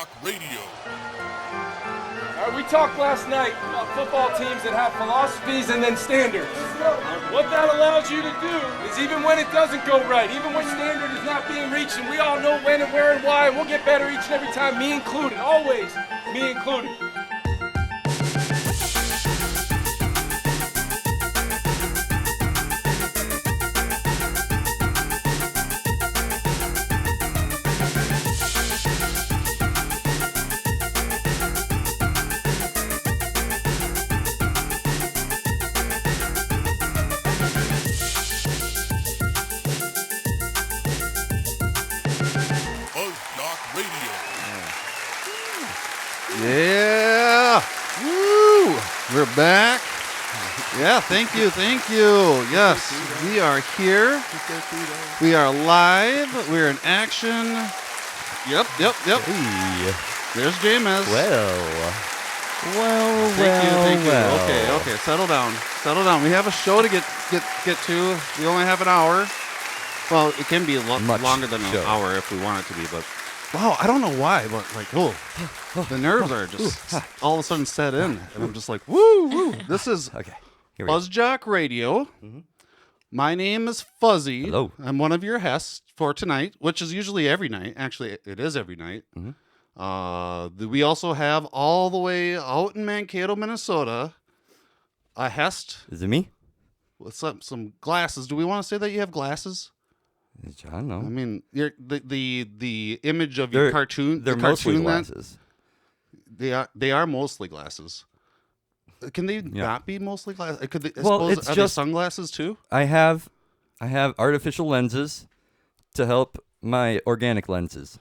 FuzzJockRadio. We talked last night about football teams that have philosophies and then standards. What that allows you to do is even when it doesn't go right, even when standard is not being reached, and we all know when and where and why, we'll get better each and every time, me included, always me included. Yeah! Woo! We're back. Yeah, thank you. Yes, we are here. We are live. We're in action. Yep. Hey. There's James. Well. Thank you. Okay. Settle down. We have a show to get to. We only have an hour. Well, it can be Much longer than an show. hour if we want it to be, but wow, I don't know why, but like, the nerves are just all of a sudden set in, and I'm just like, woo. This is Okay. Here we go. FuzzJockRadio. My name is Fuzzy. Hello. I'm one of your hosts for tonight, which is usually every night. Actually, it is every night. We also have all the way out in Mankato, Minnesota, a hest Is it me? with some glasses. Do we want to say that you have glasses? I don't know. I mean, the image of your cartoon. They're the mostly cartoon glasses. They are mostly glasses. Can they Yeah. not be mostly glasses? Could they? I Well, suppose, it's are just- they sunglasses too? I have artificial lenses to help my organic lenses.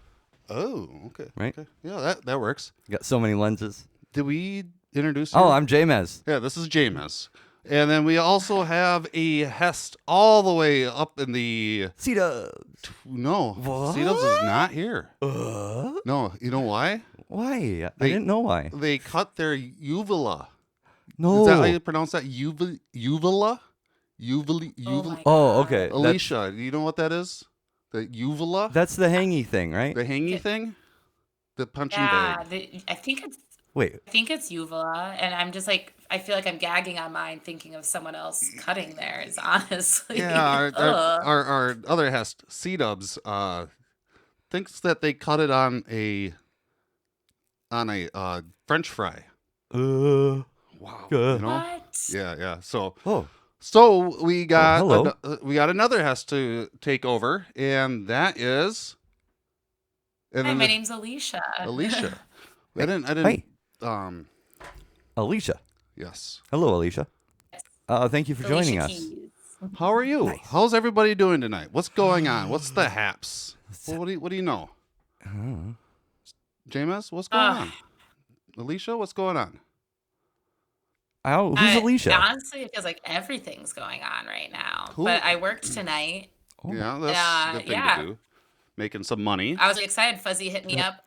Oh, okay. Right? Okay. Yeah, that works. Got so many lenses. Did we introduce you? Oh, I'm James. Yeah, this is James. And then we also have a hest all the way up in the... C-dubs. No, What? C-Dubs is not here. No, you know why? Why? I They- didn't know why. They cut their uvula. No. Is that how you pronounce that? Uvula? Uvula? Oh, okay. Alicia, do you know what that is? The uvula? That's the hangy thing, right? The hangy thing? The punching Yeah, bag. I think Wait. it's uvula, and I'm just like I feel like I'm gagging on mine, thinking of someone else cutting theirs. Honestly, Yeah, Ugh. our other hest, C-Dubs, thinks that they cut it on a French fry. Wow. Good. You know? What? Yeah. So Oh. we got hello. we got another hest to take over, and that is. And Hi, then my name's Alicia. Alicia. I didn't. Hey. Yes. Alicia. Hello, Alicia. Thank you for joining Alicia us. Keys. How are you? Nice. How's everybody doing tonight? What's going on? What's the haps? Well, what do you know? James, what's going on? Alicia, what's going on? Oh, who's Alicia? Honestly, it feels like everything's going on right now. Who- But I worked tonight. Oh. Yeah, that's a good thing yeah. to do. Making some money. I was excited. Fuzzy hit me up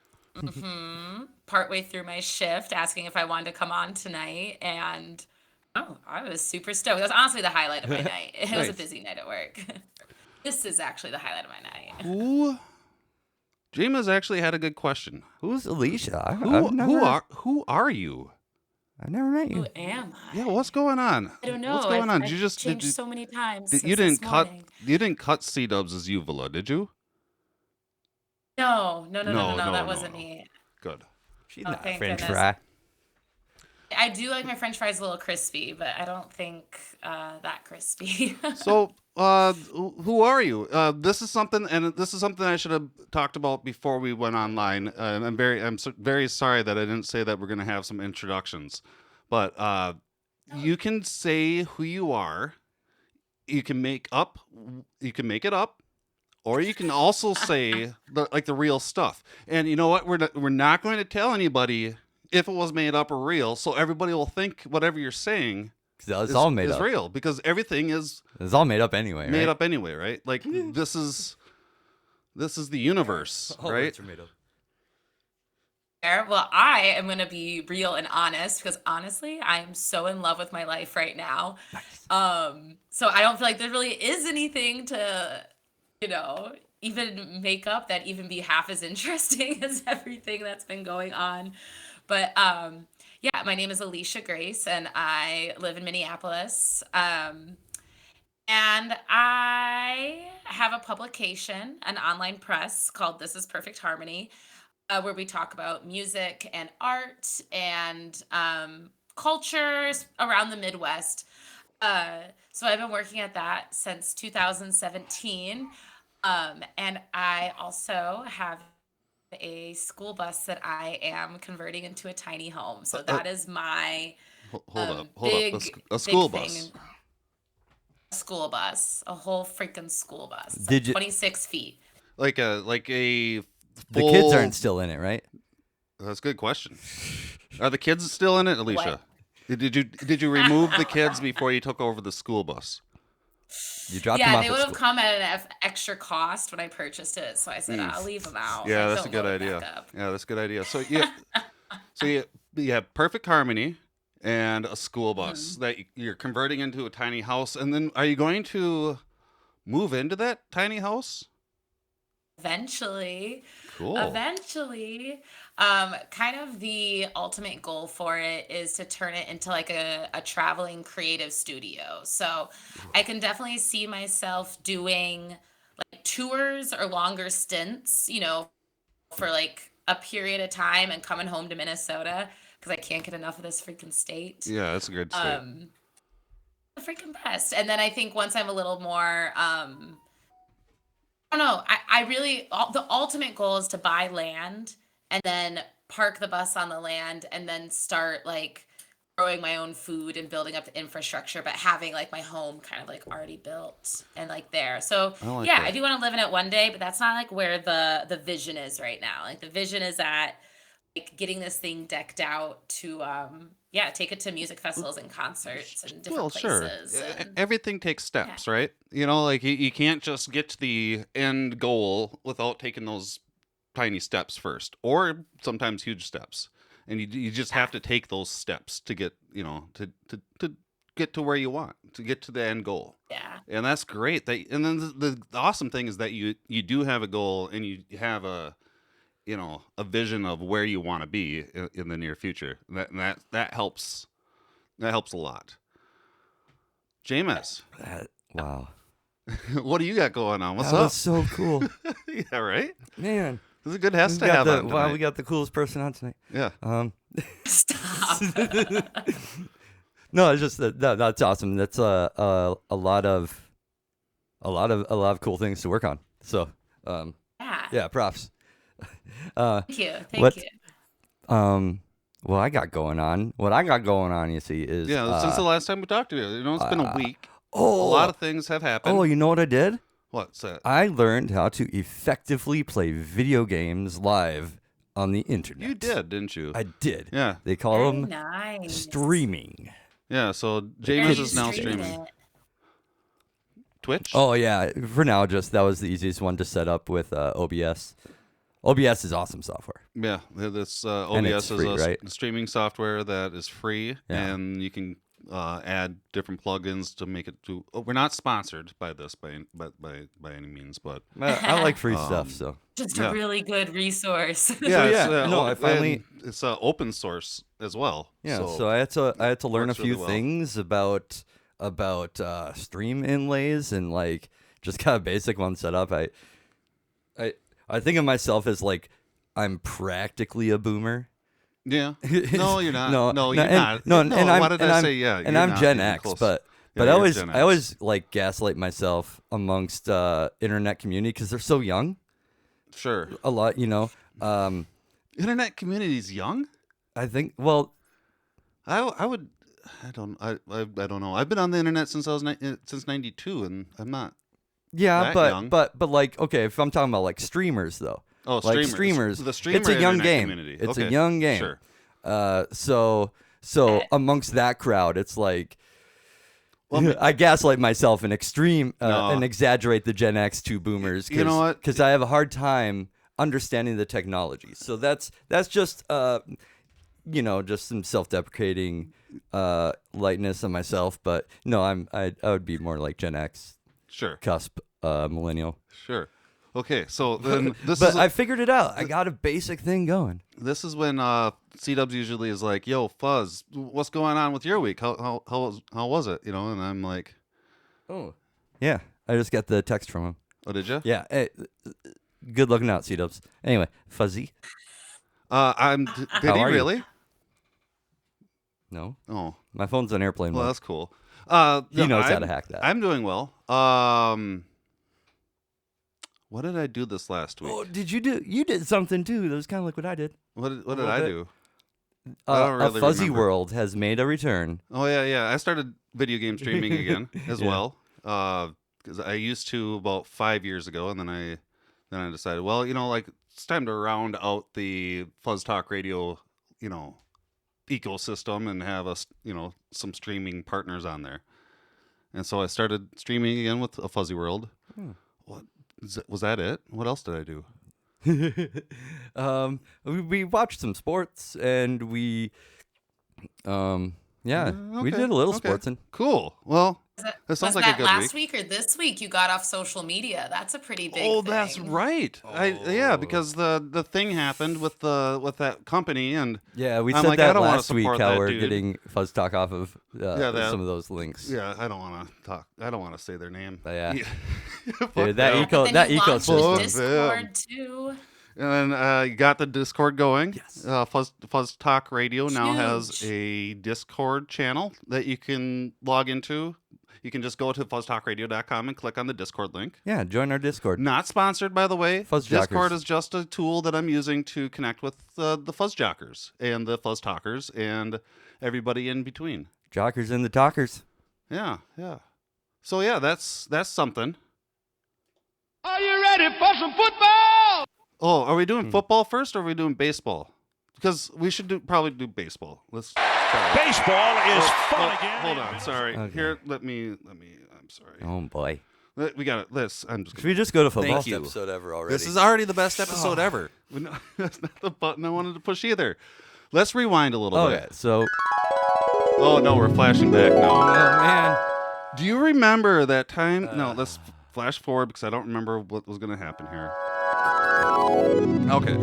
partway through my shift, asking if I wanted to come on tonight, and I was super stoked. That was honestly the highlight of my night. It was a Nice. busy night at work. This is actually the highlight of my night. Who? James actually had a good question. Who's Alicia? Who are you? I've never met Who you. am I? Yeah, what's going on? I don't know. What's going on? I've Did you just changed so many times. you since didn't this cut morning. C-Dubs as uvula, did you? No. No, That wasn't me. Good. She's Oh, not a thank French goodness. fry. I do like my French fries a little crispy, but I don't think that crispy. So, who are you? This is something I should have talked about before we went online. I'm very sorry that I didn't say that we're going to have some introductions, but you can say who you are. You can make it up, or you can also say the real stuff. And you know what? We're not going to tell anybody if it was made up or real, so everybody will think whatever you're saying. It's all made is up. real, because everything is It's all made up anyway, made right? up anyway, right? Like this is the universe, All right? words are made up. Fair. Well, I am going to be real and honest because honestly, I am so in love with my life right now. Nice. So I don't feel like there really is anything to, even make up that even be half as interesting as everything that's been going on. But yeah, my name is Alicia Grace, and I live in Minneapolis. And I have a publication, an online press called This Is Perfect Harmony, where we talk about music and art and cultures around the Midwest. So I've been working at that since 2017. And I also have a school bus that I am converting into a tiny home. So that is my Hold up. big A school big bus. thing. A school bus, a whole freaking school bus. It's Did like you- 26 feet. Like a The full... kids aren't still in it, right? That's a good question. Are the kids still in it, Alicia? What? Did you remove the kids before you took over the school bus? You dropped them Yeah, off they at would have school. come at an extra cost when I purchased it, so I said I'll leave them out. Yeah, Like, that's a don't good load it idea. back up. Yeah, that's a good idea. So you have Perfect Harmony and a school bus that you're converting into a tiny house, and then are you going to move into that tiny house? Eventually. Cool. Eventually, kind of the ultimate goal for it is to turn it into like a traveling creative studio. So I can definitely see myself doing like tours or longer stints, for like a period of time and coming home to Minnesota because I can't get enough of this freaking state. Yeah, that's a good state. The freaking best. And then I think once I'm a little more, I don't know. I really, the ultimate goal is to buy land and then park the bus on the land and then start like growing my own food and building up the infrastructure, but having like my home kind of like already built and like there. So I like yeah, that. I do want to live in it one day, but that's not like where the vision is right now. Like the vision is at like getting this thing decked out to take it to music festivals and concerts and different Well, sure. places. And Everything takes steps, right? Like you can't just get to the end goal without taking those tiny steps first, or sometimes huge steps. And you just have to take those steps to get, to get to where you want, to get to the end goal. yeah. And that's great. And then the awesome thing is that you do have a goal and you have a vision of where you want to be in the near future. That helps. That helps a lot. Jameis, Wow. what do you got going on? What's That up? was so cool. Yeah, right? Man. This is a good guest to We got have the- on wow, tonight. we got the coolest person on tonight. Yeah. Stop. No, it's just that's awesome. That's a lot of cool things to work on. So, yeah, props. Thank you. Thank what- you. What I got going on, you see, is Yeah, since the last time we talked to you, it's been a week. A lot of things have happened. Oh, you know what I did? What's that? I learned how to effectively play video games live on the internet. You did, didn't you? I did. Yeah. They call Very them nice. streaming. Yeah, so Where James are is you now streaming streaming. it? Twitch? Oh yeah, for now, that was the easiest one to set up with OBS. OBS is awesome software. Yeah, this And OBS it's free, is a right? streaming software that is free, Yeah. and you can add different plugins to make it to. We're not sponsored by this by any means, but I like free stuff, so Just Yeah. a really good resource. yeah, yeah, no, I finally- it's open source as well. yeah. so, So I had to learn a works really few well. things about stream inlays and like just got a basic one set up. I think of myself as like I'm practically a boomer. yeah. No, you're not. No, you're and, not. No, No, and I'm, why did and I I'm, say yeah? And you're I'm not Gen even X, close. but Yeah, I you're always Gen I X. always like gaslight myself amongst internet community because they're so young. Sure. A lot, Internet community is young. I think. Well, I would. I don't know. I've been on the internet since I was since '92, and I'm not. yeah, That but young. but like okay, if I'm talking about like streamers though. Oh, Like streamers. The streamer it's a young internet game. community. It's Okay, a young game. Sure. So amongst that crowd, it's like Well, I gaslight myself and No. and exaggerate the Gen X to boomers. You know what? Because I have a hard time understanding the technology. So that's just just some self-deprecating lightness of myself. But no, I would be more like Gen X, Sure. cusp millennial. Sure. Okay, so then this But is I figured it out. I got a basic thing going. this is when C-Dubs usually is like, "Yo, Fuzz, what's going on with your week? How was it?" You know, and I'm like, Oh. Yeah, I just got the text from him. "Oh, did you?" Yeah. Hey, good looking out, C-Dubs. Anyway, Fuzzy. Did he are you? really? No, Oh, my phone's on airplane well, mode. that's cool. He knows how to hack that. I'm doing well. What did I do this last week? Oh, did you do? You did something too. That was kind of like what I did. What did little I bit. do? I don't really a Fuzzy remember. World has made a return. Oh yeah. I started video game streaming again as Yeah. well. Because I used to about 5 years ago, and then I decided, well, you know, like it's time to round out the FuzzJockRadio, you know, ecosystem and have us, you know, some streaming partners on there. And so I started streaming again with a Fuzzy World. What was that? It? What else did I do? We watched some sports and we we Okay, did a little okay. sportsing. Cool. Well, that Was sounds like that a good last week. week or this week you got off social media? That's a pretty big Oh, thing. that's right. Yeah, because the thing happened with that company, and Yeah, we I'm said like, I that don't wanna last week support how that we're dude. getting Fuzz Talk off of that- some of those links. yeah, I don't want to talk. I don't want to say their name. Yeah. Fuck Dude, that them. eco- But then that you launched ecosystem. the Discord too. And then you got the Discord going. Yes. Fuzz Talk Radio now has Huge. a Discord channel that you can log into. You can just go to fuzztalkradio.com and click on the Discord link. Yeah, join our Discord. Not sponsored, by the way. FuzzJockers. Discord is just a tool that I'm using to connect with the FuzzJockers and the Fuzz Talkers and everybody in between. Jockers and the Talkers. Yeah. So yeah, that's something. Are you ready for some football? Oh, are we doing football first or are we doing baseball? Because we should probably do baseball. Let's try. Baseball is fun again. Hold on, sorry. Okay. Here, let me. I'm sorry. Oh boy. We got it. I'm just. Should we just go to football? Thank you. Episode ever already. This is already the best episode ever. No, that's not the button I wanted to push either. Let's rewind a little Okay, bit. so Oh no, we're flashing back oh now. man. Do you remember that time? No, let's flash forward because I don't remember what was going to happen here. Okay,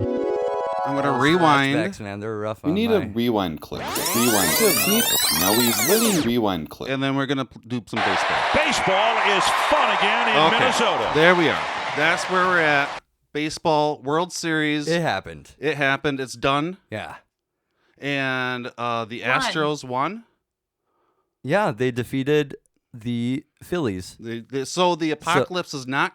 I'm going to rewind. Flashbacks, man, they're rough. We on need my... a rewind clip. Rewind clip. Now we really rewind clip. And then we're going to do some baseball. Baseball is fun again in Minnesota. There we are. That's where we're at. Baseball World Series. It happened. It happened. It's done. Yeah. And the Astros won. Yeah, they defeated the Phillies. So the apocalypse is not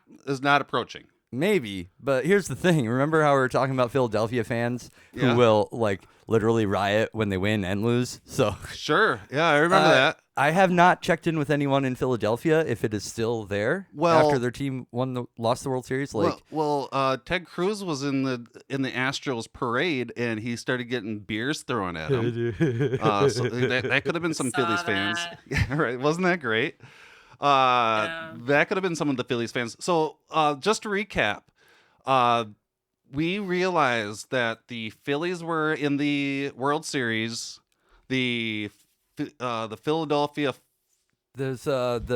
approaching. Maybe, but here's the thing. Remember how we were talking about Philadelphia fans Yeah. who will like literally riot when they win and lose? So Sure. Yeah, I remember that. I have not checked in with anyone in Philadelphia if it is still there Well- after their team lost the World Series. Like, Ted Cruz was in the Astros parade and he started getting beers thrown at him. So that could have been some Saw Phillies fans. that. Yeah, right. Wasn't that great? That could have been some of the Phillies fans. So just to recap, we realized that the Phillies were in the World Series. The Philadelphia there's the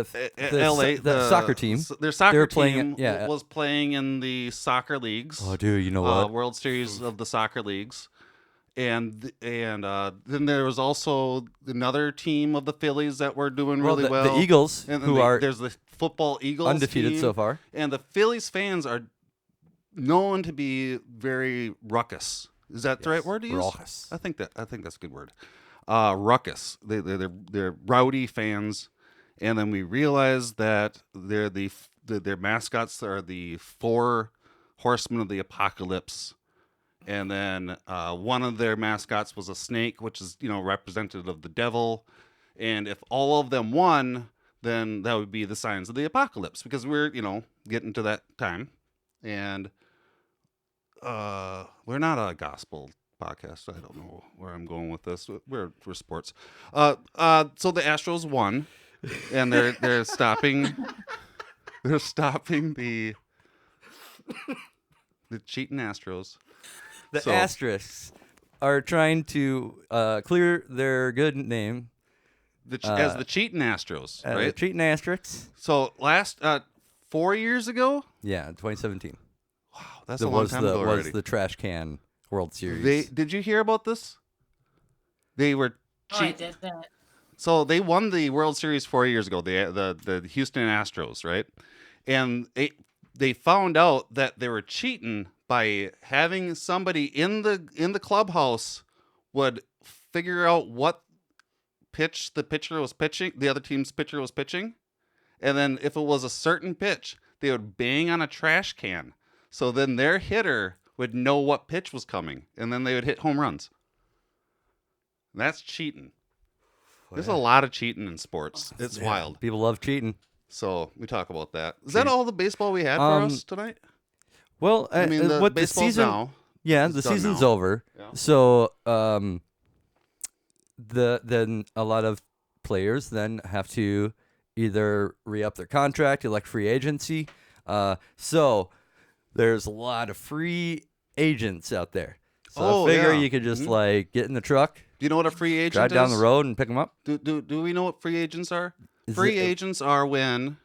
LA soccer team. Their soccer They were playing team it, yeah. was playing in the soccer leagues. Oh, dude, you know what? World Series of the soccer leagues, and then there was also another team of the Phillies that were doing really well. The Eagles, and who are there's the football Eagles undefeated team, so far. and the Phillies fans are known to be very ruckus. Is that the right word to use? Raucous. I think that's a good word. Ruckus. They're rowdy fans, and then we realized that their mascots are the 4 horsemen of the apocalypse, and then one of their mascots was a snake, which is representative of the devil, and if all of them won, then that would be the signs of the apocalypse because we're getting to that time, and we're not a gospel podcast. I don't know where I'm going with this. We're sports. So the Astros won, and they're stopping. They're stopping the cheating Astros. The Asterisks are trying to clear their good name As the cheating Astros, as right? treating Asterisks. So last 4 years ago, Yeah, 2017. That's a long time ago already. Was the trash can World Series. Did you hear about this? They were I didn't. So they won the World Series 4 years ago, the Houston Astros, right? And they found out that they were cheating by having somebody in the clubhouse would figure out what pitch the pitcher was pitching, the other team's pitcher was pitching, and then if it was a certain pitch, they would bang on a trash can. So then their hitter would know what pitch was coming, and then they would hit home runs. That's cheating. There's a lot of cheating in sports. It's wild. People love cheating. So we talk about that. Is that all the baseball we had for us tonight? Well, I mean, the season now. Yeah, the season's now. over. Yeah. So then a lot of players then have to either re-up their contract, elect free agency. So there's a lot of free agents out there. So I figure you could just like get in the truck. Do you know what a free agent drive is? down the road and pick them up? Do we know what free agents are? Free agents are when,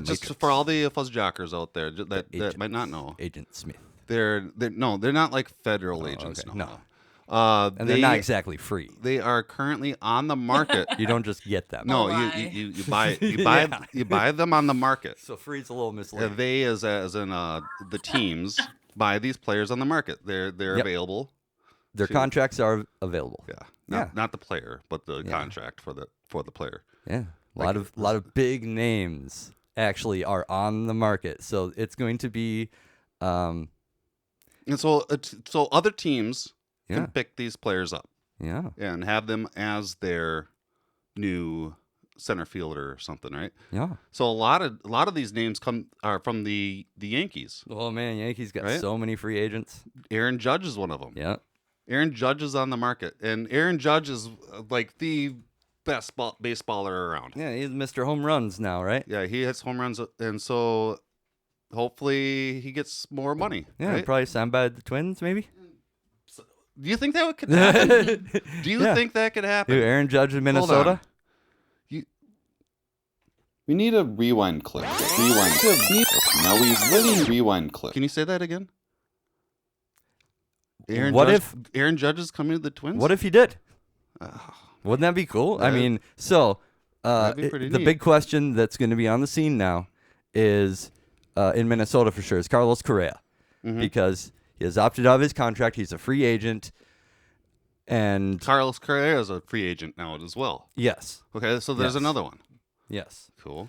just for all the FuzzJockers out there that might not know, Agent Smith. They're not like federal agents. Okay. No. And they're not exactly free. They are currently on the market. You don't just get them. No, you buy them on the market. So free's a little misleading. They as in the teams buy these players on the market. They're available. Their contracts are available. Yeah. Not the player, but the contract for the player. Yeah. A lot of big names actually are on the market. So it's going to be and so other teams can pick these players up. Yeah. And have them as their new center fielder or something, right? Yeah. So a lot of these names are from the Yankees. Oh man, Yankees got so many free agents. Aaron Judge is one of them. Yeah. Aaron Judge is on the market, and Aaron Judge is like the best baseballer around. Yeah, he's Mr. Home Runs now, right? Yeah, he hits home runs, and so hopefully he gets more money. Yeah, right? Probably signed by the Twins, maybe. Do you think that could happen? Do you think that could happen? Dude, Aaron Judge in Minnesota? We need a rewind clip. Now we really rewind clip. Can you say that again? Aaron Judge is coming to the Twins? What if he did? Wouldn't that be cool? I mean, so the big question that's going to be on the scene now is in Minnesota for sure is Carlos Correa, because he has opted out of his contract. He's a free agent, and Carlos Correa is a free agent now as well. Yes. Okay, so there's another one. Yes. Cool.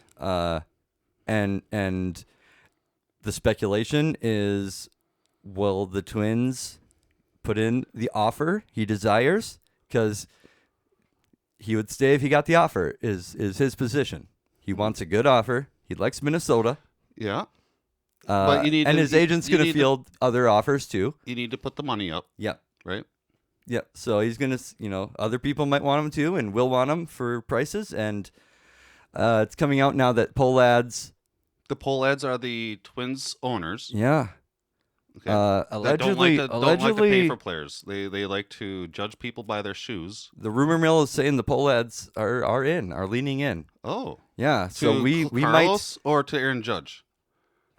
And the speculation is, will the Twins put in the offer he desires? Because he would stay if he got the offer, is his position. He wants a good offer. He likes Minnesota. Yeah. But his agent's going to field other offers too. You need to put the money up. Yeah. Right? Yeah. So he's going to, other people might want him too and will want him for prices. And it's coming out now that Pohlads. The Pohlads are the Twins owners. Yeah. Okay. Allegedly, don't like to pay for players. They like to judge people by their shoes. The rumor mill is saying the Pohlads are leaning in. Oh. Yeah. So we Carlos might or to Aaron Judge.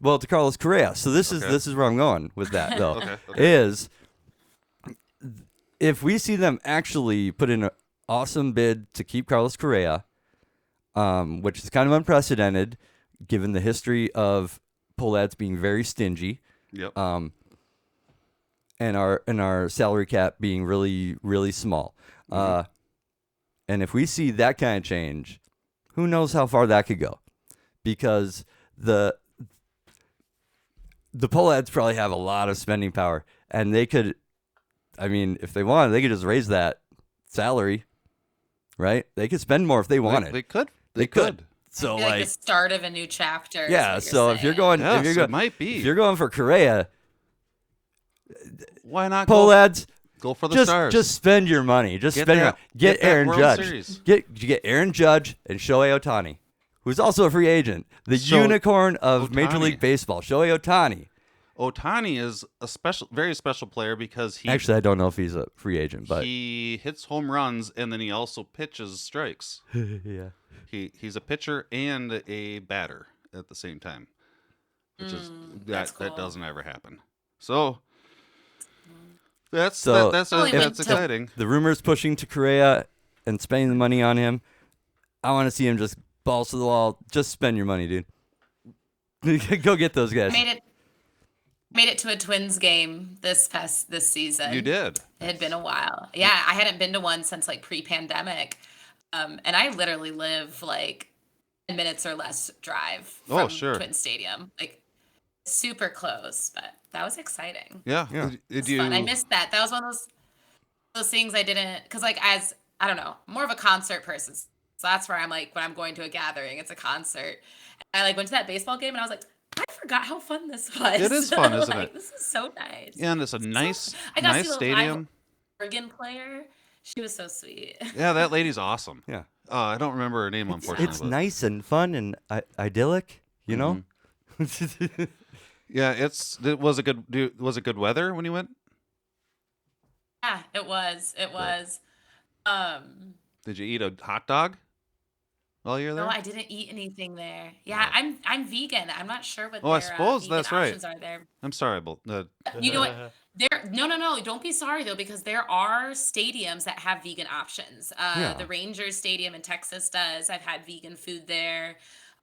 Well, to Carlos Correa. So this is where I'm going with that though. Okay. Is if we see them actually put in an awesome bid to keep Carlos Correa, which is kind of unprecedented given the history of Pohlads being very stingy. Yep. And our salary cap being really, really small. And if we see that kind of change, who knows how far that could go? Because the Pohlads probably have a lot of spending power, and they could, if they wanted, they could just raise that salary, right? They could spend more if they wanted. They could. They could. So like the start of a new chapter. Yeah. So if you're going, it might be. If you're going for Correa, why not Pohlads? Go for the stars. Just spend your money. Just spend your money. Get Aaron Judge. Get Aaron Judge and Shohei Ohtani, who's also a free agent. The unicorn of Major League Baseball, Shohei Ohtani. Ohtani is a very special player because he actually, I don't know if he's a free agent, but he hits home runs and then he also pitches strikes. Yeah. He's a pitcher and a batter at the same time, which is cool. that doesn't ever happen. So that's So- that's Only went that's to- exciting. The rumors pushing to Correa and spending the money on him. I want to see him just balls to the wall. Just spend your money, dude. Go get those guys. Made it to a Twins game this season. You did. It had been a while. Yeah, I hadn't been to one since like pre-pandemic. And I literally live like 10 minutes or less drive from sure. Twin Stadium. Like super close, but that was exciting. Yeah. Yeah. Did It was you? fun. I missed that. That was one of those things I didn't, because like as I don't know, more of a concert person. So that's where I'm like when I'm going to a gathering, it's a concert. And I like went to that baseball game and I was like, I forgot how fun this was. It is fun, isn't Like, it? This is so nice. Yeah, and it's a nice, I got to nice see the stadium. live organ player. She was so sweet. Yeah, that lady's awesome. Yeah. I don't remember her name, unfortunately. It's but- nice and fun and idyllic, you know? Yeah, was it good weather when you went? Yeah, it was. It was. Did you eat a hot dog while you're there? No, I didn't eat anything there. Yeah, I'm vegan. I'm not sure what Oh, I their suppose vegan that's right. options are there. I'm sorry, but You know what? No. Don't be sorry though, because there are stadiums that have vegan options. Yeah. The Rangers Stadium in Texas does. I've had vegan food there.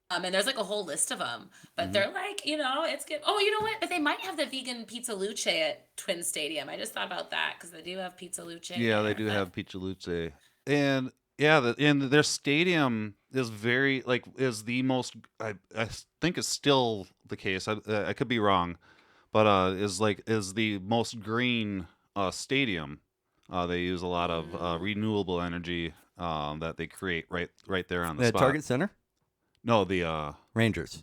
And there's like a whole list of them, but they're like, it's good. Oh, you know what? But they might have the vegan Pizza Luce at Twin Stadium. I just thought about that because they do have Pizza Luce. yeah, they there, do but- have Pizza Luce, and yeah, and their stadium is is the most. I think it's still the case. I could be wrong, but is the most green stadium. They use a lot of renewable energy that they create right there on the spot. Target Center? No, the Rangers.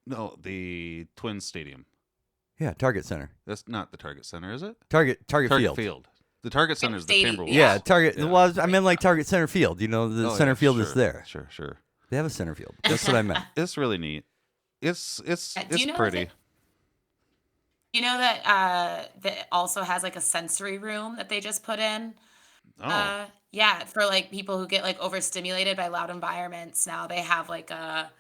the Twins Stadium. Yeah, Target Center. That's not the Target Center, is it? Target Field. Field. The Target Center is the Stadium. Timberwolves. Yeah, Target. Yeah. Well, I meant like Target Center Field. You know, the Oh, center yeah, field is sure, there. Sure. They have a center field. That's what I meant. It's really neat. It's Do you know pretty. that also has like a sensory room that they just put in? Oh, Yeah, for like people who get like overstimulated by loud environments. Now they have like a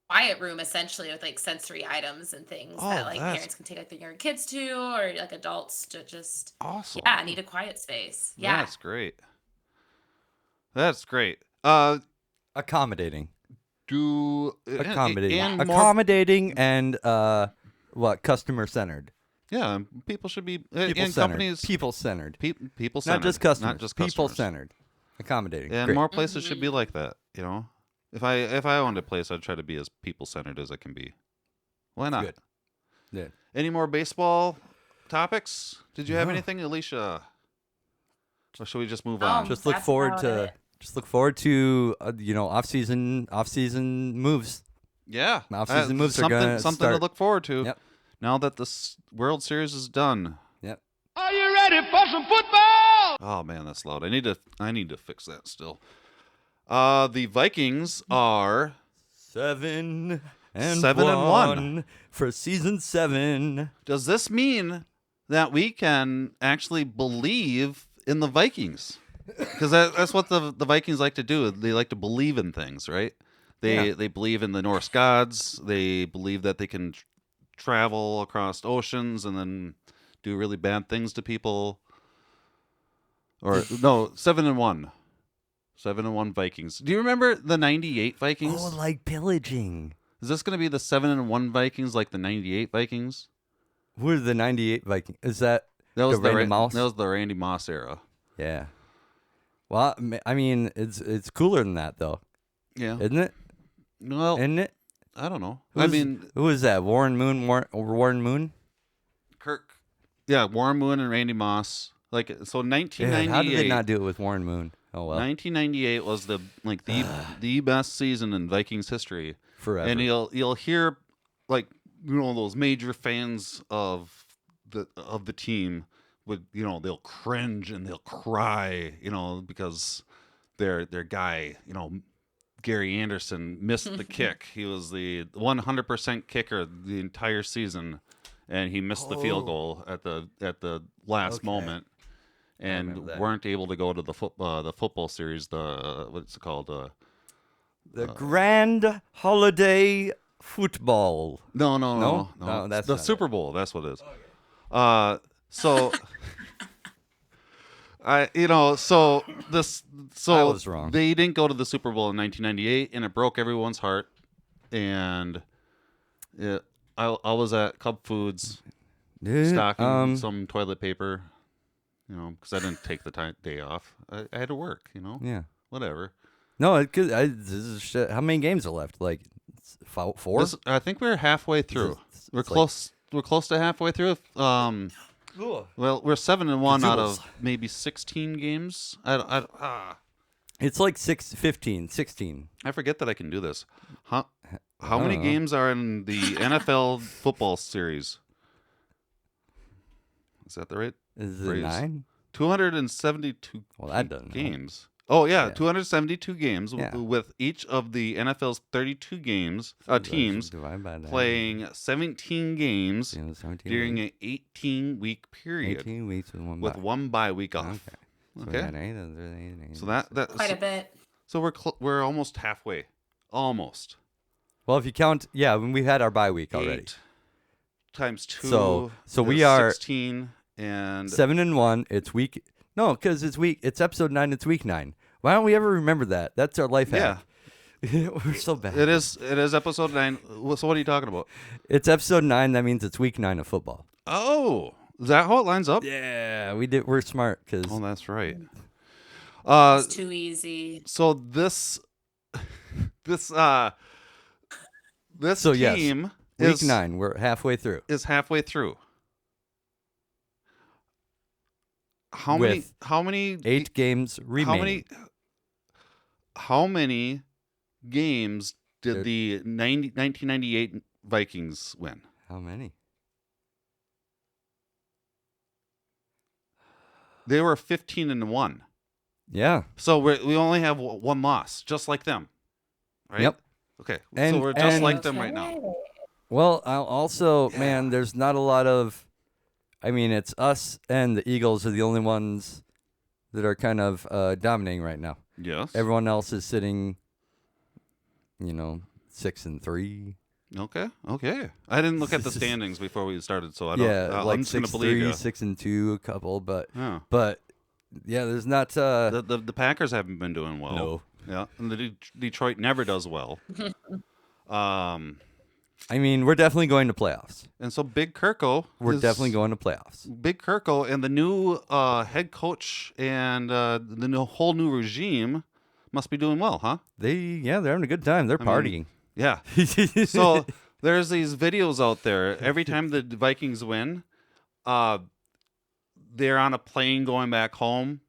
quiet room essentially with like sensory items and things Oh, that like that's- parents can take like their younger kids to, or like adults to just awesome. need a quiet space. Yeah. That's great. That's great. Accommodating. Accommodating. And more, Accommodating and customer centered. yeah, people should be People and centered. companies People centered. people centered, Not just customers. not just People customers. centered. Accommodating. And Great. more places should be like that. You know, if I owned a place, I'd try to be as people centered as I can be. Why not? Good. Yeah. Any more baseball topics? Did you have No. anything, Alicia? Or should we just move on? Just look That's forward about to it. off season moves. Yeah, Off-season moves are gonna something to start. look forward to. Yep. Now that this World Series is done. Yep. Are you ready for some football? Oh man, that's loud. I need to fix that still. The Vikings are 7 and 7-1 for season 7. Does this mean that we can actually believe in the Vikings? Because that's what the Vikings like to do. They like to believe in things, right? They believe in the Norse gods. They believe that they can travel across oceans and then do really bad things to people. Or no, 7-1. 7-1 Vikings. Do you remember the 98 Vikings? Oh, like pillaging. Is this going to be the 7-1 Vikings like the 98 Vikings? Who are the 98 Vikings? Is that That was the Randy Moss? That was the Randy Moss era. Yeah. Well, I mean, it's cooler than that, though, Yeah. isn't it? Well, Isn't it? I don't know. Who is that? Warren Moon? Kirk. Yeah, Warren Moon and Randy Moss. Like so, 1998. Yeah, how did they not do it with Warren Moon? Oh well, 1998 was the best season in Vikings history. forever. And you'll hear like those major fans of the team would they'll cringe and they'll cry because their guy Gary Anderson missed the kick. He was the 100% kicker the entire season, and he missed the field goal at the last moment, and weren't able to go to the football series. What's it called? The Grand Holiday football. No. No, that's the not Super Bowl. That's what it is. So I was wrong. They didn't go to the Super Bowl in 1998, and it broke everyone's heart. And I was at Cub Foods stocking some toilet paper, because I didn't take the day off. I had to work, Yeah. whatever. No, this is shit. How many games are left? Like 4? I think we're halfway through. We're close. We're close to halfway through. Well, we're 7-1 out of maybe 16 games. It's like 16. I forget that I can do this. How many games are in the NFL football series? Is that the right? Is it phrase? 9? 272 Well, that doesn't games. Oh, yeah, 272 games Yeah. with each of the NFL's 32 teams playing 17 games during an 18-week period 18 weeks with one bye week off. Okay. So that's Quite a bit. So we're almost halfway. Almost. Well, if you count, when we had our bye week already. 8 times 2. So we are 16 and 7-1. It's week. No, because it's episode 9. It's week 9. Why don't we ever remember that? That's our life hack. We're so bad. It is episode 9. So what are you talking about? It's episode 9. That means it's week 9 of football. Oh, is that how it lines up? Yeah, we're smart because. Oh, that's right. It's too easy. So this So team week 9. We're halfway through. Is halfway through. How With many 8 games remaining. How many games did the 1998 Vikings win? How many? They were 15-1. Yeah. So we only have one loss, just like them, right? Yep. Okay. And- so we're just and- like them right now. Well, man, there's not a lot of. I mean, it's us and the Eagles are the only ones that are kind of dominating right now. Yes. Everyone else is sitting, 6-3. Okay. I didn't look at the standings before we started, so I don't. Yeah, I'm just gonna believe 6-3, you. 6-2, a couple, but Yeah. there's not. The Packers haven't been doing well. No. Yeah, and the Detroit never does well. I mean, we're definitely going to playoffs. And so Big Kirko, We're definitely going to playoffs. Big Kirko and the new head coach and the whole new regime must be doing well, huh? They're having a good time. They're partying. Yeah. So there's these videos out there. Every time the Vikings win, they're on a plane going back home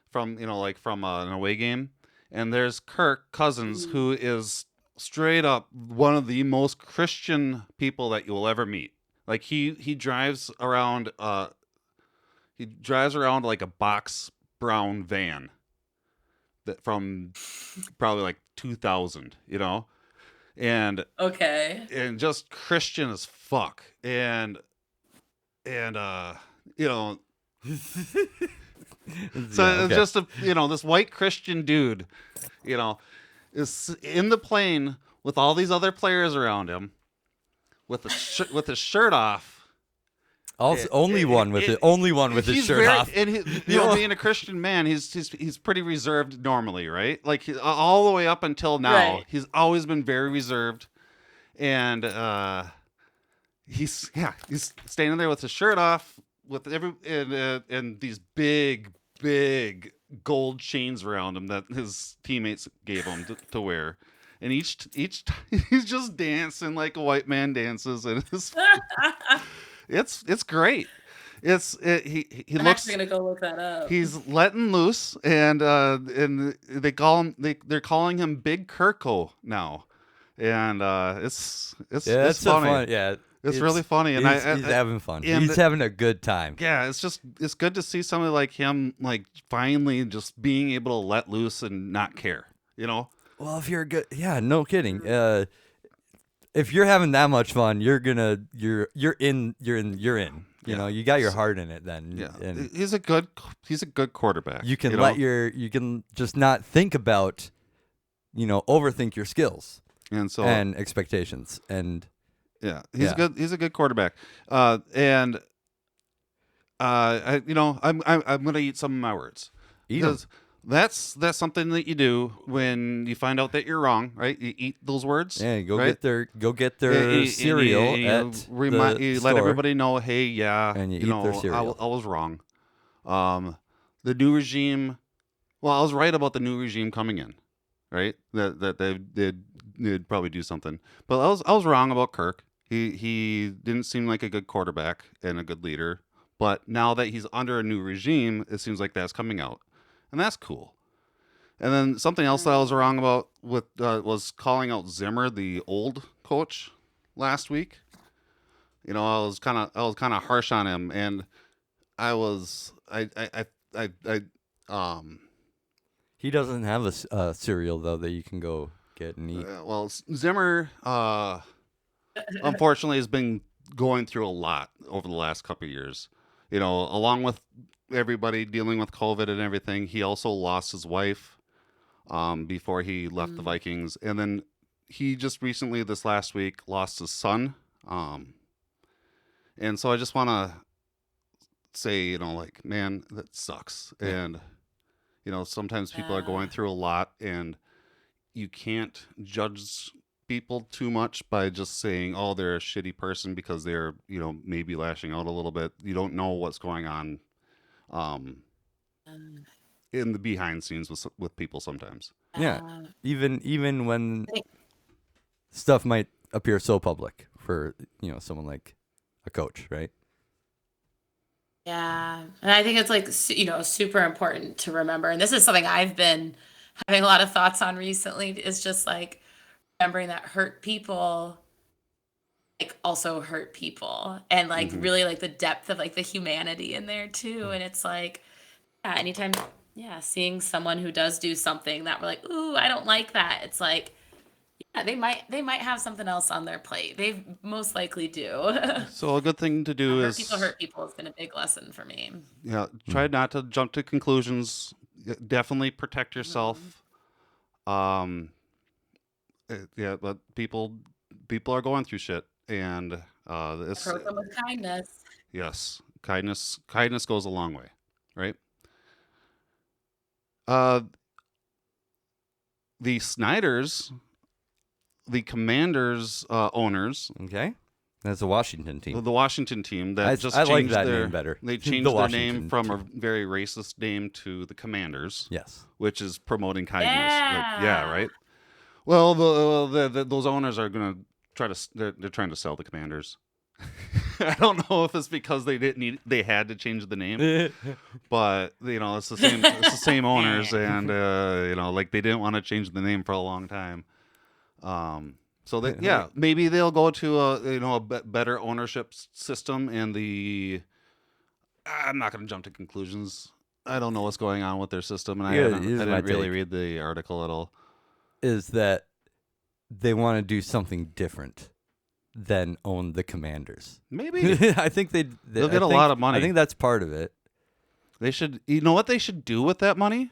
from an away game, and there's Kirk Cousins, who is straight up one of the most Christian people that you'll ever meet. Like he drives around like a box brown van that from probably like 2000, and just Christian as fuck, and so it's just this white Christian dude, is in the plane with all these other players around him, with his shirt off. Also, only one with his shirt off. And being a Christian man, he's pretty reserved normally, right? Like all the way up until now, Right. He's always been very reserved, and he's standing there with his shirt off, with and these big gold chains around him that his teammates gave him to wear, and each he's just dancing like a white man dances, and it's great. He I'm looks. actually gonna go look that up. He's letting loose, and they're calling him Big Kirko now, and it's funny. It's really funny, and he's having fun. and He's having a good time. Yeah, it's good to see somebody like him finally just being able to let loose and not care. Well, if you're good, no kidding. If you're having that much fun, you're in. You got your heart in it. Then and he's a good quarterback. you can you can just not think about, overthink your skills. and so and expectations, and yeah, he's good. He's a good quarterback, and I'm gonna eat some of my words Eat 'em. because that's something that you do when you find out that you're wrong, right? You eat those words. yeah, go right? get their cereal at the you store, let everybody know, hey, yeah, and you eat their cereal. I was wrong. The new regime. Well, I was right about the new regime coming in, right? That they'd probably do something, but I was wrong about Kirk. He didn't seem like a good quarterback and a good leader. But now that he's under a new regime, it seems like that's coming out, and that's cool. And then something else that I was wrong about was calling out Zimmer, the old coach, last week. I was kind of harsh on him, and I was He doesn't have a cereal though that you can go get and eat. well, Zimmer unfortunately has been going through a lot over the last couple of years. Along with everybody dealing with COVID and everything, he also lost his wife before he left the Vikings, and then he just recently, this last week, lost his son. And so I just want to say, like, man, that sucks. And sometimes people are going through a lot, and you can't judge people too much by just saying, oh, they're a shitty person because they're, maybe lashing out a little bit. You don't know what's going on in the behind scenes with people sometimes. Yeah, even when stuff might appear so public for someone like a coach, right? Yeah, and I think it's like super important to remember, and this is something I've been having a lot of thoughts on recently, is just like remembering that hurt people like also hurt people, and like really like the depth of like the humanity in there too. And it's like, yeah, anytime, yeah, seeing someone who does do something that we're like, ooh, I don't like that, it's like, yeah, they might have something else on their plate. They most likely do. So a good thing to do is hurt people has been a big lesson for me. Yeah, try not to jump to conclusions. Definitely protect yourself. Yeah, but people are going through shit, and this. Approach them with kindness. Yes, kindness goes a long way, right? The Snyders, the Commanders owners. Okay, that's a Washington team. The Washington team that I just like changed that their name better. They changed their name from a very racist name to the Commanders. Yes, which is promoting kindness. Yeah, yeah, right. Well, those owners are gonna they're trying to sell the Commanders. I don't know if it's because they had to change the name, but it's the same. It's the same owners, and like they didn't want to change the name for a long time. So that maybe they'll go to a better ownership system, and I'm not going to jump to conclusions. I don't know what's going on with their system, and I didn't really read the article at all. Is that they want to do something different than own the Commanders? Maybe. I think they'll get a lot of money. I think that's part of it. They should. You know what they should do with that money?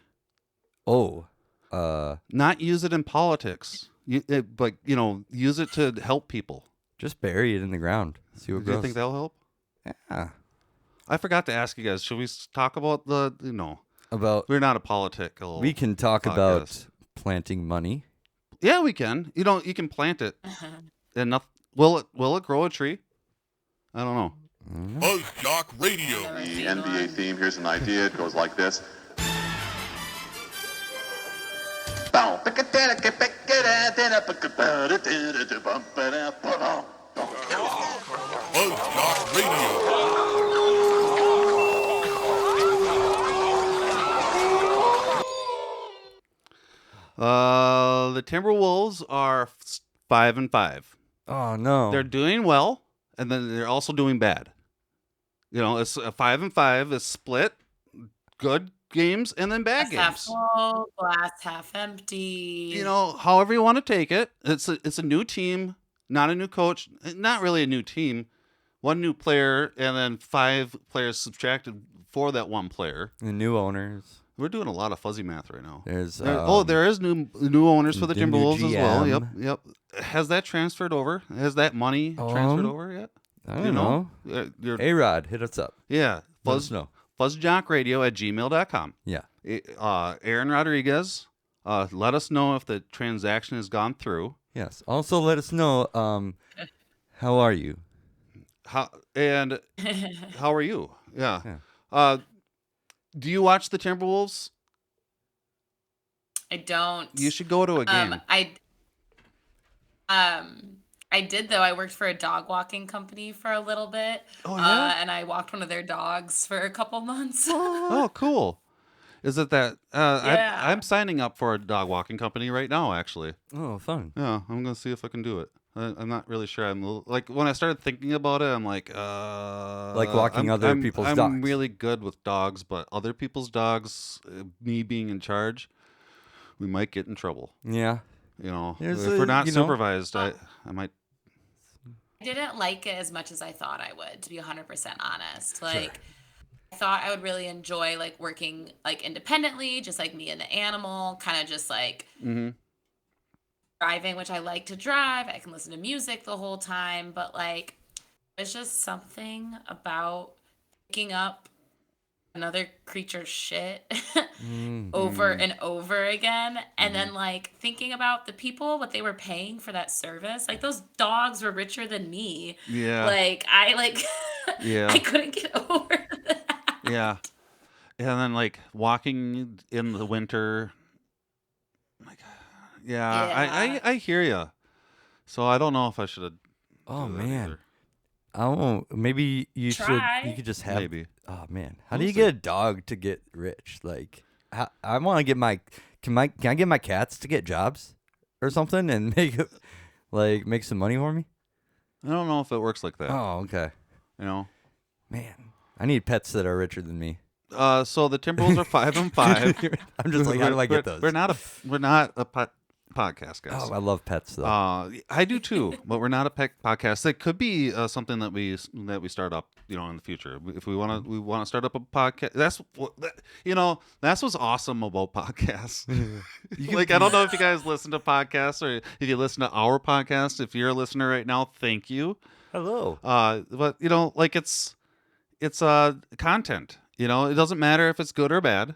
Oh, not use it in politics. Use it to help people. Just bury it in the ground. See what Do grows. you think that'll help? Yeah. I forgot to ask you guys. Should we talk about about? We're not a political. We can talk podcast. About planting money. Yeah, we can. You can plant it. Enough. Will it grow a tree? I don't know. FuzzJockRadio. The NBA theme, here's an idea. It goes like this. The Timberwolves are 5-5. Oh no, They're doing well, and then they're also doing bad. It's a 5-5 is split, good games and then bad Glass half games. full, glass half empty. However you want to take it. It's a new team, not a new coach, not really a new team. One new player, and then 5 players subtracted for that one player. the new owners. We're doing a lot of fuzzy math right now. There's there is new owners for the the new Timberwolves as well. GM. Yep. Has that transferred over? Has that money transferred over yet? I don't know. A-Rod, hit us up. Yeah. Let us know. FuzzJockRadio@gmail.com. Yeah. Aaron Rodriguez, let us know if the transaction has gone through. Yes. Also, let us know. How are you? How are you? Yeah. Yeah. Do you watch the Timberwolves? I don't. You should go to a game. I did though. I worked for a dog walking company for a little bit. Oh, yeah? And I walked one of their dogs for a couple months. Oh, cool. Is it that? Yeah. I'm signing up for a dog walking company right now, actually. Oh, fun. Yeah, I'm going to see if I can do it. I'm not really sure. Like, when I started thinking about it, I'm like walking other people's dogs. I'm really good with dogs, but other people's dogs, me being in charge, we might get in trouble. Yeah. You know, There's if we're not supervised, I might. I didn't like it as much as I thought I would, to be 100% honest. Like, I thought I would really enjoy like working like independently, just like me and the animal, kind of just like driving, which I like to drive. I can listen to music the whole time, but like, there's just something about picking up another creature's shit over and over again, and then like thinking about the people, what they were paying for that service. Like, those dogs were richer than me. Yeah. Like, I couldn't get over that. Yeah. And then like walking in the winter. Like, I hear you. So I don't know if I should have. Oh man. I don't know. Maybe you Try. could just have. Maybe. Oh man, how do you get a dog to get rich? Like, I want to get can I get my cats to get jobs or something and make some money for me? I don't know if it works like that. Oh, okay. You know, Man, I need pets that are richer than me. so the Timberwolves are 5-5. I'm just like, how do I get those? We're not a podcast, guys. Oh, I love pets though. I do too, but we're not a pet podcast. It could be something that we start up, in the future. If we want to start up a podcast. That's what's awesome about podcasts. Like, I don't know if you guys listen to podcasts or if you listen to our podcast. If you're a listener right now, thank you. Hello. But like it's content. It doesn't matter if it's good or bad.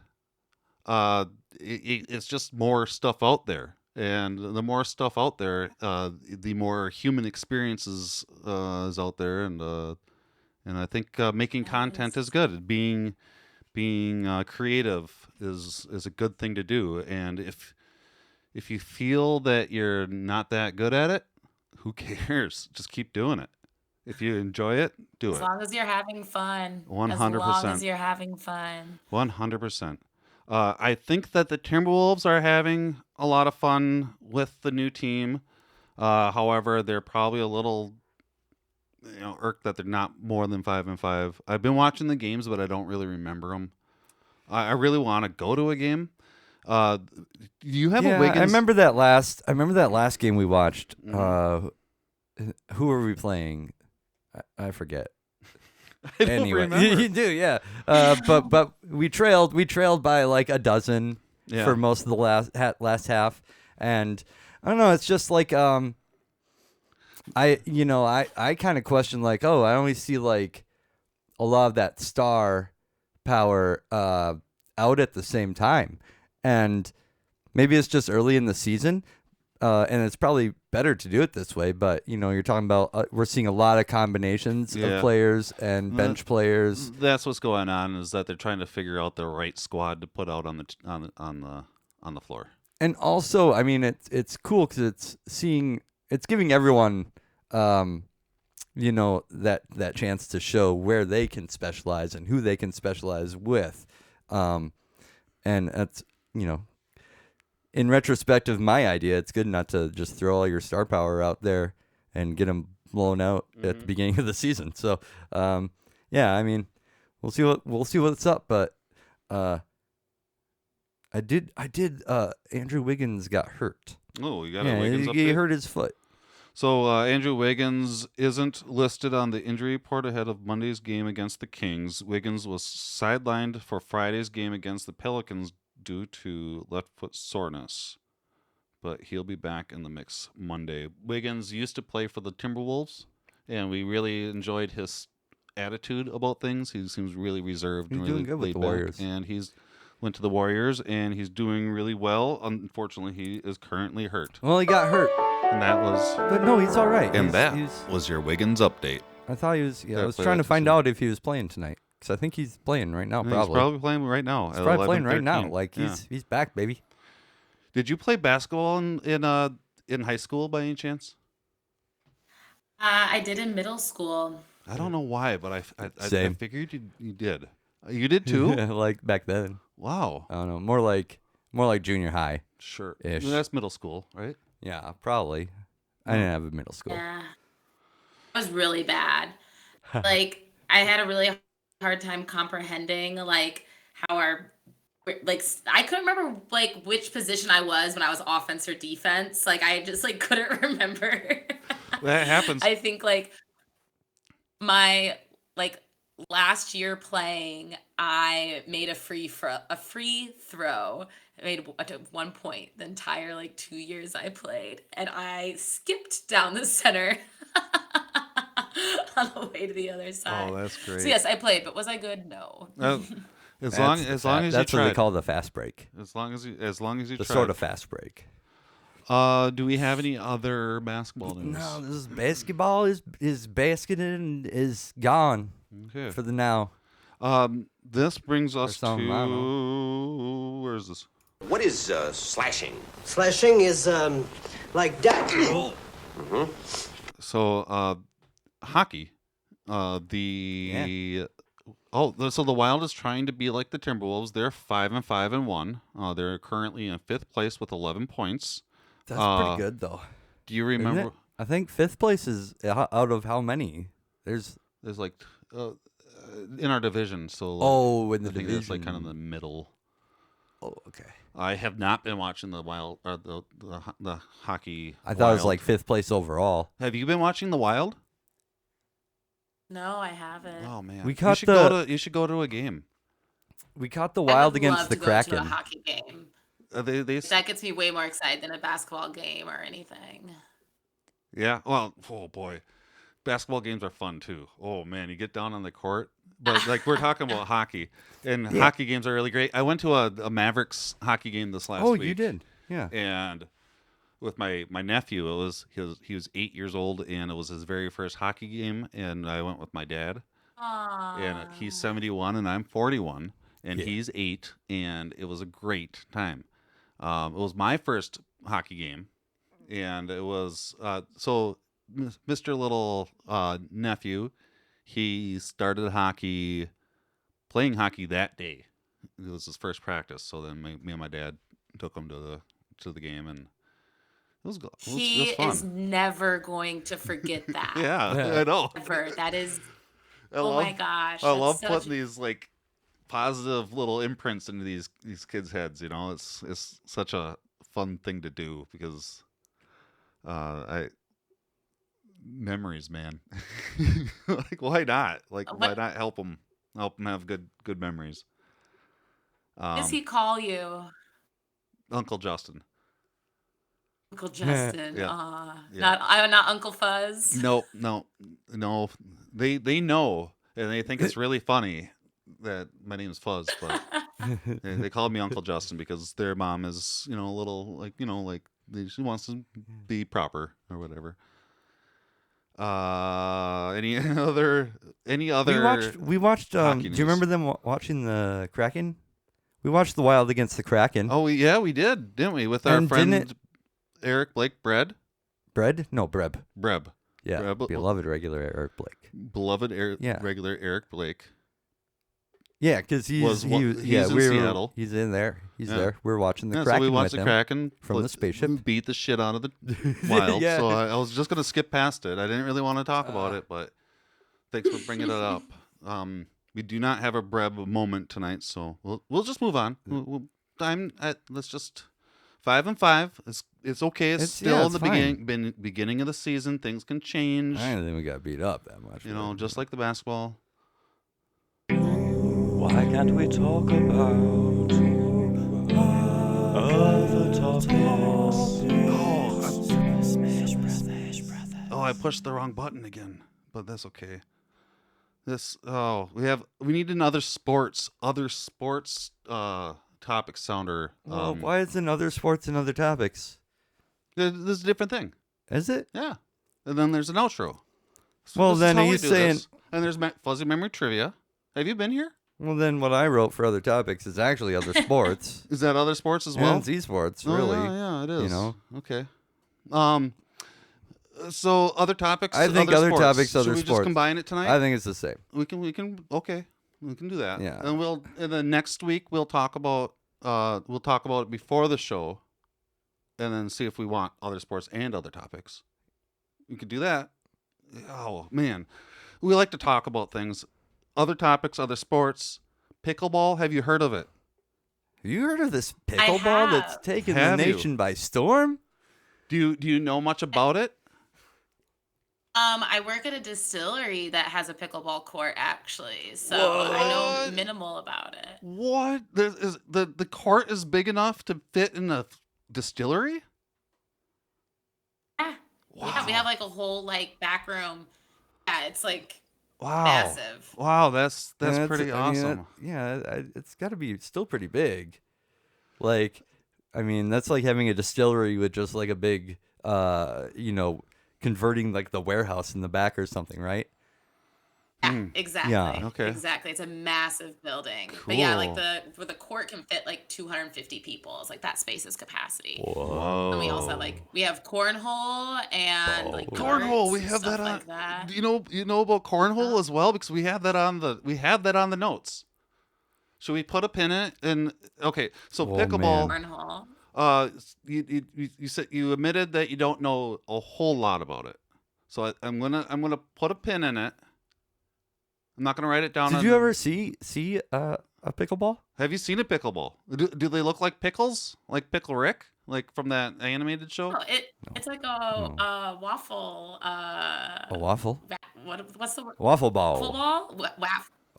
It's just more stuff out there. And the more stuff out there, the more human experiences is out there, and I think making content is good. Being creative is a good thing to do. And if you feel that you're not that good at it, who cares? Just keep doing it. If you enjoy it, do it. As long as you're having fun. 100%. As long as you're having fun. 100%. I think that the Timberwolves are having a lot of fun with the new team. However, they're probably a little, irked that they're not more than 5-5. I've been watching the games, but I don't really remember them. I really want to go to a game. Do you have a Wiggins? I remember that last game we watched. Who were we playing? I forget. I don't Anyway, remember. you do, yeah. But we trailed by like a dozen for most of the last half, and I don't know. It's just like I kind of question like, oh, I only see like a lot of that star power out at the same time, and maybe it's just early in the season. And it's probably better to do it this way, but you're talking about we're seeing a lot of combinations of players and bench players. That's what's going on, is that they're trying to figure out the right squad to put out on the floor. And also, I mean, it's cool because it's giving everyone that chance to show where they can specialize and who they can specialize with, and that's in retrospect of my idea, it's good not to just throw all your star power out there and get them blown out at the beginning of the season. So, I mean, we'll see what's up. But I did. Andrew Wiggins got hurt. Oh, you got Yeah, a Wiggins he update? hurt his foot. So Andrew Wiggins isn't listed on the injury report ahead of Monday's game against the Kings. Wiggins was sidelined for Friday's game against the Pelicans due to left foot soreness, but he'll be back in the mix Monday. Wiggins used to play for the Timberwolves, and we really enjoyed his attitude about things. He seems really reserved. He's and doing really good with laid the back, Warriors. and he's went to the Warriors, and he's doing really well. Unfortunately, he is currently hurt, Well, he got hurt, and that was but no, he's all right. and that He's, was your Wiggins update. I thought he was. Yeah, I Yeah, was play trying that to find soon. out if he was playing tonight because I think he's playing right now. He's Probably. probably playing right now. He's at probably playing right now. 11:13. Like Yeah. he's back, baby. Did you play basketball in high school by any chance? I did in middle school. I don't know why, but I Same. figured you did. You did too? Like back then. Wow. I don't know. More like junior high. Sure. Ish. That's middle school, right? Yeah, probably. I didn't have a middle school. Yeah. It was really bad. Like, I had a really hard time comprehending, like, how I couldn't remember, like, which position I was when I was offense or defense. Like, I just, like, couldn't remember. That happens. I think, like, my, like, last year playing, I made a free throw. I made 1 point the entire, like, 2 years I played. And I skipped down the center on the way to the other side. Oh, that's great. So, yes, I played, but was I good? No. As long as you that's what tried. they call the fast break. As long as you The tried. sort of fast break. Do we have any other basketball news? No, this is basketball is basketing is gone Okay. for the now. This brings us something, I don't to where is this? What is slashing? Slashing is like that. So hockey. So the Wild is trying to be like the Timberwolves. They're 5-5-1. They're currently in 5th place with 11 points. That's pretty good though. Do you Isn't remember? it? I think 5th place is out of how many? There's There's like in our division. So in the I think division. it's like kind of the middle. Oh, okay. I have not been watching the Wild or the hockey. I thought it was Wild. like 5th place overall. Have you been watching the Wild? No, I haven't. Oh man, We you caught should the- go to. You should go to a game. We caught the I Wild would against love the to go to a Kraken. hockey game. They That gets me way more excited than a basketball game or anything. yeah. Well, oh boy, basketball games are fun too. Oh man, you get down on the court. But like we're talking about hockey, and hockey games are really great. I went to a Mavericks hockey game this last week. Oh, you did? Yeah. And with my nephew, he was 8 years old, and it was his very first hockey game. And I went with my dad, Aww. and he's 71 and I'm 41, and he's 8, and it was a great time. It was my first hockey game, and it was so Mr. Little nephew. He started playing hockey that day. It was his first practice. So then me and my dad took him to the game, and it He was fun. is never going to forget that. Yeah, I know. Ever. That is. I Oh love- my gosh. I that's love such- putting these like positive little imprints into these kids' heads. You know, it's such a fun thing to do because memories, man. Like why not? Like why not help them have good memories? What does he call you? Uncle Justin. Uncle Justin. Yeah. Yeah. Not Uncle Fuzz. No. They know, and they think it's really funny that my name's Fuzz, but they call me Uncle Justin because their mom is, a little like, she wants to be proper or whatever. Any other? We watched. Do hockey you news? remember them watching the Kraken? We watched the Wild against the Kraken. Oh yeah, we did, didn't we? With our And friend didn't Eric Blake Breb. Breb. Yeah, Breb. beloved regular Eric Blake. Beloved Yeah. regular Eric Blake. Yeah, because he's in Seattle. He's in there. He's Yeah. there. We're watching the Yeah, Kraken so we watched with the him. Kraken from the spaceship. beat the shit out of the Wild. Yeah. So I was just gonna skip past it. I didn't really want to talk about it, but thanks for bringing it up. We do not have a Breb moment tonight, so we'll just move on. Let's just 5-5. It's okay. It's It's- still yeah, in it's the beginning of the season. Things can change. I don't think we got beat up that much. You know, just like the basketball. Why can't we talk about other topics? Oh, I pushed the wrong button again, but that's okay. We need another other sports topic sounder. Well, why isn't other sports and other topics? This is a different thing. Is it? Yeah. And then there's an outro. So Well, this is then how we he's do saying- this. And there's fuzzy memory trivia. Have you been here? Well, then what I wrote for other topics is actually other sports. Is that other sports as Yeah, well? it's esports, Oh, really. yeah, it is. You know? Okay. So other topics. I think other sports. topics, Should other we sports. just combine it tonight? I think it's the same. Okay. We can do that. Yeah. And then next week we'll talk about it before the show, and then see if we want other sports and other topics. We could do that. Oh man, we like to talk about things, other topics, other sports. Pickleball. Have you heard of it? Have you heard of this pickleball that's have. taken Have the you? nation by storm? Do you know much about it? I work at a distillery that has a pickleball court, actually, so I know minimal about it. What? The court is big enough to fit in a distillery? Yeah. Yeah, we have like a whole like back room. Yeah, it's like Wow. massive. Wow, that's Yeah, pretty I mean, awesome. it's got to be still pretty big. Like, I mean, that's like having a distillery with just like a big, converting like the warehouse in the back or something, right? Yeah, exactly. Yeah, okay. Exactly. It's a massive building. But yeah, like Cool. the court can fit like 250 people. It's like that space is capacity. Whoa. And we also have we have cornhole and like Cornhole. darts We and have that stuff on. like that. Do you know about cornhole as well? Because we have that on the notes. Should we put a pin in it? And okay, so Oh, pickleball. man. Cornhole. You said you admitted that you don't know a whole lot about it. So I'm gonna put a pin in it. I'm not gonna write it down. Did on you the- ever see a pickleball? Have you seen a pickleball? Do they look like pickles? Like Pickle Rick? Like from that animated show? Oh, it's like a waffle. A waffle? What's the word? Waffle Waffle ball. ball?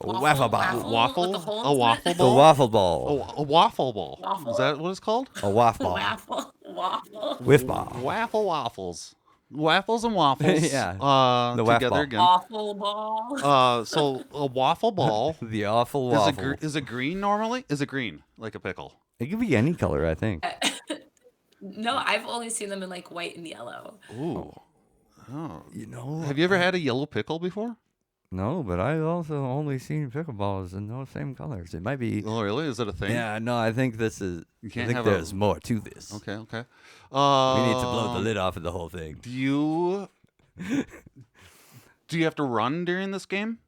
Waffle ball. Waffle? With the holes A in it? waffle The ball? waffle ball. Oh, a waffle ball. Waffle. Is that what it's called? A waffle ball. Waffle. Whiff ball. Waffles. Waffles and waffles. Yeah. The waff together ball. again. Waffle ball. So a waffle ball The awful is waffle. is it green normally? Is it green like a pickle? It could be any color, I think. No, I've only seen them in like white and yellow. Ooh. Oh. You know, Have you ever had a yellow pickle before? no, but I've also only seen pickleballs in those same colors. It might be. Oh, really? Is it a thing? Yeah, no, I think this is. You I can't think have there's more to this. Okay. We need to blow the lid off of the whole thing. Do you have to run during this game?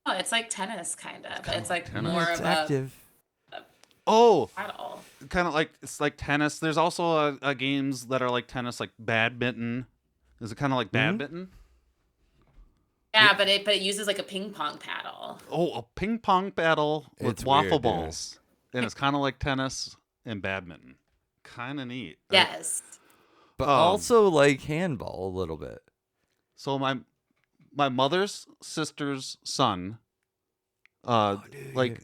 Oh, it's like tennis, kind of. But it's like tennis. more It's of active. Oh, a paddle. kind of like it's like tennis. There's also games that are like tennis, like badminton. Is it kind of like badminton? Yeah, but it uses like a ping pong paddle. Oh, a ping pong battle with It's waffle weird, yeah. balls, and it's kind of like tennis and badminton. Kind of neat. Yes. But Um, also like handball a little bit. So my mother's sister's son, dude, like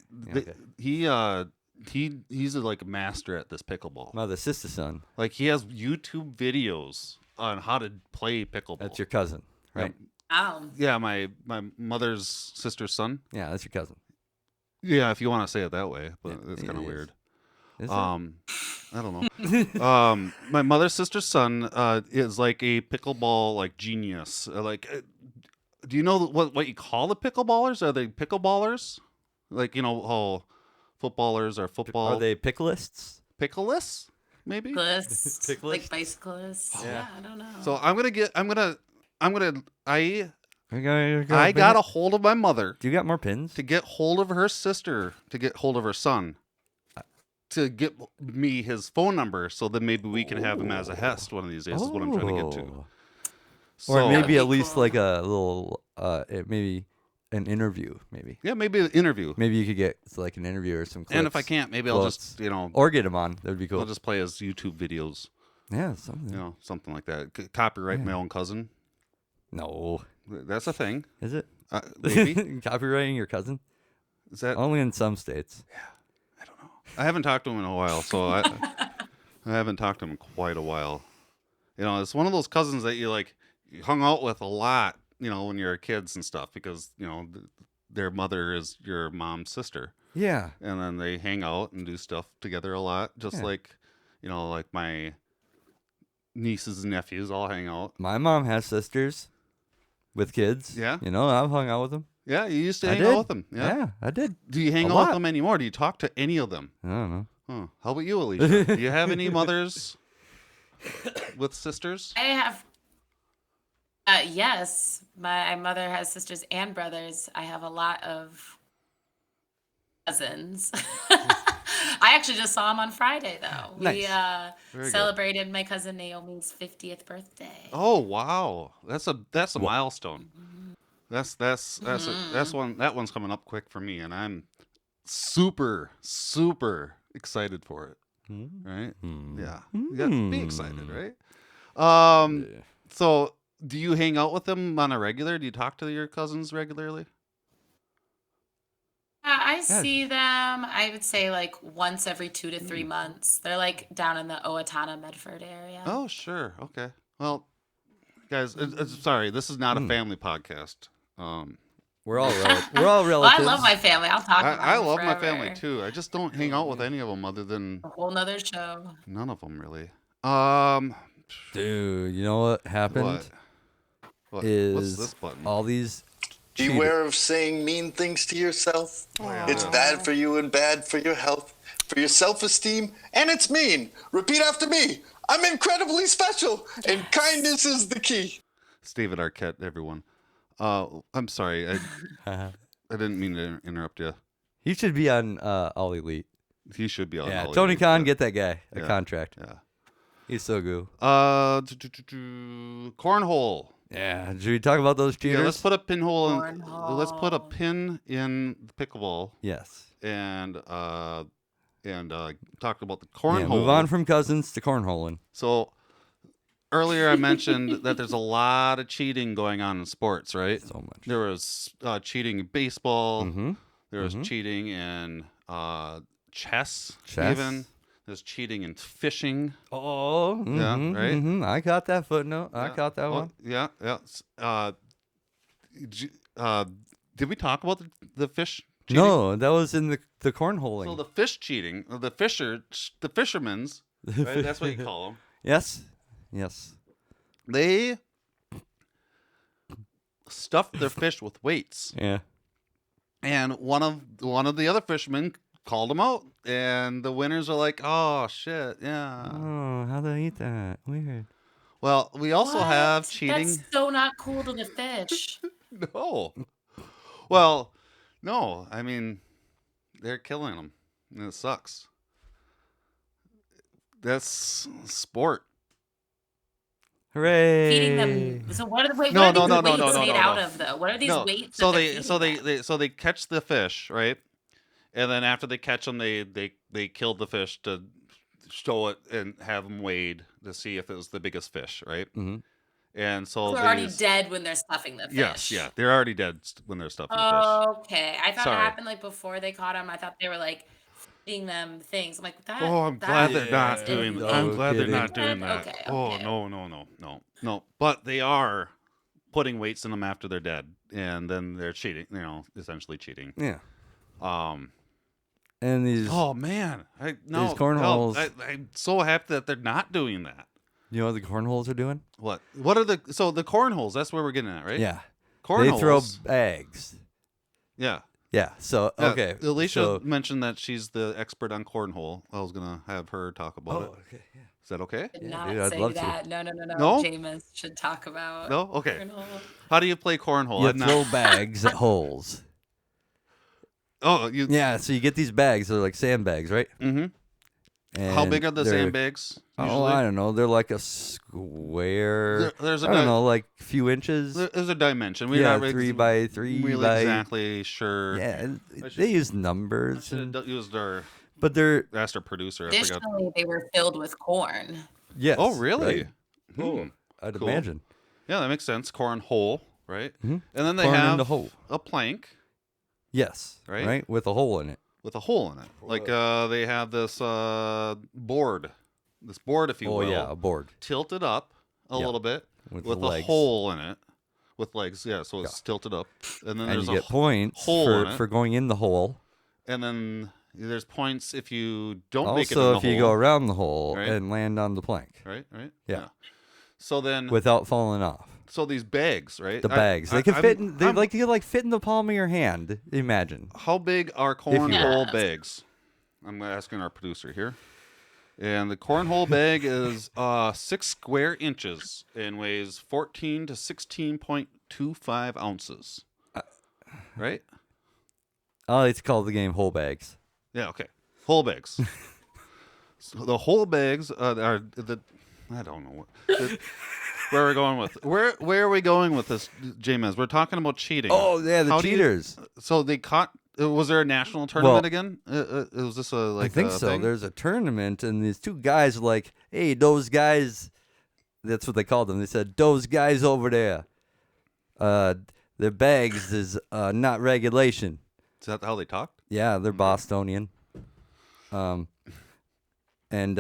yeah, he's like a master at this pickleball. Mother, sister, son. Like he has YouTube videos on how to play pickleball. That's your cousin, right? Yeah, my mother's sister's son. Yeah, that's your cousin. Yeah, if you want to say it that way, but Yeah, it's it kind of is. weird. Is it? I don't know. My mother's sister's son is like a pickleball like genius. Do you know what you call the pickleballers? Are they pickleballers? Like how footballers are football. Are they picklists? pickleists? Maybe. Cyclists, Cyclists? like bicyclists. Yeah, I don't know. So I I got a hold of my mother Do you got more pins? to get hold of her sister to get hold of her son. To get me his phone number, so that maybe we can have him as a Hest one of these days. Is what I'm trying to get to. Oh. So, Or maybe be at least cool. like a little, maybe an interview, maybe. Yeah, maybe an interview. Maybe you could get like an interview or some clips. And if I can't, maybe I'll just, or get them on. That would be cool. I'll just play his YouTube videos. Yeah, something. Something like that. Copyright my own cousin. No. That's a thing. Is it? Maybe. Copywriting your cousin? Is that only in some states? Yeah, I don't know. I haven't talked to him in a while, so I haven't talked to him in quite a while. It's one of those cousins that you hung out with a lot, when you're kids and stuff, because their mother is your mom's sister. Yeah. And then they hang out and do stuff together a lot, just like my nieces and nephews all hang out. My mom has sisters with kids. Yeah. I've hung out with them. Yeah, you used to hang out with them. Yeah, I did. Do you hang out with them anymore? Do you talk to any of them? I don't know. Huh. How about you, Alicia? Do you have any mothers with sisters? I have. Yes, my mother has sisters and brothers. I have a lot of cousins. I actually just saw him on Friday, though. Nice. We celebrated my cousin Naomi's 50th birthday. Oh wow, that's a milestone. That's one. That one's coming up quick for me, and I'm super excited for it. Right? Yeah, you got to be excited, right? So, do you hang out with them on a regular? Do you talk to your cousins regularly? I see them, I would say, once every 2 to 3 months. They're down in the Owatonna, Medford area. Oh, sure. Okay. Well, guys, sorry, this is not a family podcast. We're all relatives. Well, I love my family. I'll talk about I them love my forever. family too. I just don't hang out with any of them other than A whole nother show. none of them really. Dude, you know what happened? What? Is What's this button? all these Beware of saying mean things to yourself. It's bad for you and bad for your health, for your self-esteem, and it's mean. Repeat after me. I'm incredibly special, and kindness is the key. Stephen Arquette, everyone. I'm sorry. I didn't mean to interrupt you. He should be on All Elite. He should be on. Yeah, All Tony Elite, Khan, yeah. get that guy a Yeah, contract. Yeah. He's so good. Cornhole. Yeah, should we talk about those cheaters? Yeah, let's put a pinhole in. Let's put a pin in the pickleball. Yes. And talk about the cornhole. Yeah, move on from cousins to cornholing. So earlier I mentioned that there's a lot of cheating going on in sports, right? So much. There was cheating in baseball. Mm-hmm. There was cheating in chess. Chess. Even. There's cheating in fishing. Oh, Yeah, right? Mm-hmm. I caught that footnote. I Yeah. caught that one. Yeah, yeah. Did we talk about the fish cheating? No, that was in the cornholing. So the fish cheating, the fishermen's, right? That's what you call them. Yes. They stuffed their fish with weights, Yeah. and one of the other fishermen called them out, and the winners are like, "Oh shit, yeah." Oh, how do I eat that? Weird. Well, we also have What? cheating. That's so not cool to the fish. No. Well, no. I mean, they're killing them, and it sucks. That's sport. Hooray! Feeding them. So what are the weights No. made out of, though? What are these No. weights? So that they they're so feeding them? they catch the fish, right? And then after they catch them, they killed the fish to show it and have them weighed to see if it was the biggest fish, right? Mm-hmm. And so They're already these- dead when they're stuffing the fish. Yes, yeah, they're already dead when they're stuffing the Okay. I thought Sorry. it happened before they caught them. I thought they were feeding them things. I'm like, that. fish. Oh, I'm glad they're not that's doing illegal. that. I'm No glad they're kidding. not doing that. Okay, Oh okay. no. But they are putting weights in them after they're dead, and then they're cheating. Essentially cheating. Yeah. Um. And these. Oh man, no, cornholes. I'm so happy that they're not doing that. You know what the cornholes are doing? What are the cornholes? That's where we're getting at, right? Yeah. Cornholes. They throw bags. Yeah. Yeah. So Yeah, okay. Alicia So, mentioned that she's the expert on cornhole. I was gonna have her talk about it. okay. Yeah. Is that okay? Did Yeah, not dude, I'd say love to. that. No. No? Jameis should talk about. No. Okay. cornhole. How do you play cornhole? You I'm not- throw bags at holes. Oh, you. Yeah. So you get these bags. They're like sandbags, right? Mm-hmm. How big are the they're- sandbags? Oh, Usually? I don't know. They're like a square. There's a I don't know, like a few inches. There's a dimension. We're Yeah, not really 3 by 3 really by- exactly sure. Yeah, I should- they use I numbers, should have used our but they're asked our producer. I forgot. Additionally, they were filled with corn. yes. Oh, really? Right? I'd Cool. imagine. Yeah, that makes sense. Corn hole, right? Mhm. And then they Corn in have the hole. a plank Yes. Right? With a hole in it. with a hole in it. Like they have this board, if you Oh will, yeah, a board tilted up a Yeah. little bit with, with the a legs. hole in it, with legs. Yeah, so it's tilted up, and then And there's you a get points hole in it. for going in the hole. and then there's points if you don't make it in Also, the if you hole, go around the hole Right. and land on the plank right. Yeah. So then, without falling off. so these bags, right? The bags. They can I'm- fit in, I'm- they could fit in the palm of your hand. Imagine. How big are If you cornhole will. bags? I'm asking our producer here. And the cornhole bag is 6 square inches and weighs 14 to 16.25 ounces. Right? I like to call the game hole bags. Yeah, okay. Whole bags. So the whole bags are the I don't know where are we going with where are we going with this, James? We're talking about cheating. Oh yeah, the How do you- cheaters. So they caught. Was there a national tournament again? Was this a I think a so. thing? There's a tournament, and these two guys are like, "Hey, those guys." That's what they called them. They said, "Those guys over there, their bags is not regulation." Is that how they talked? Yeah, they're Bostonian. And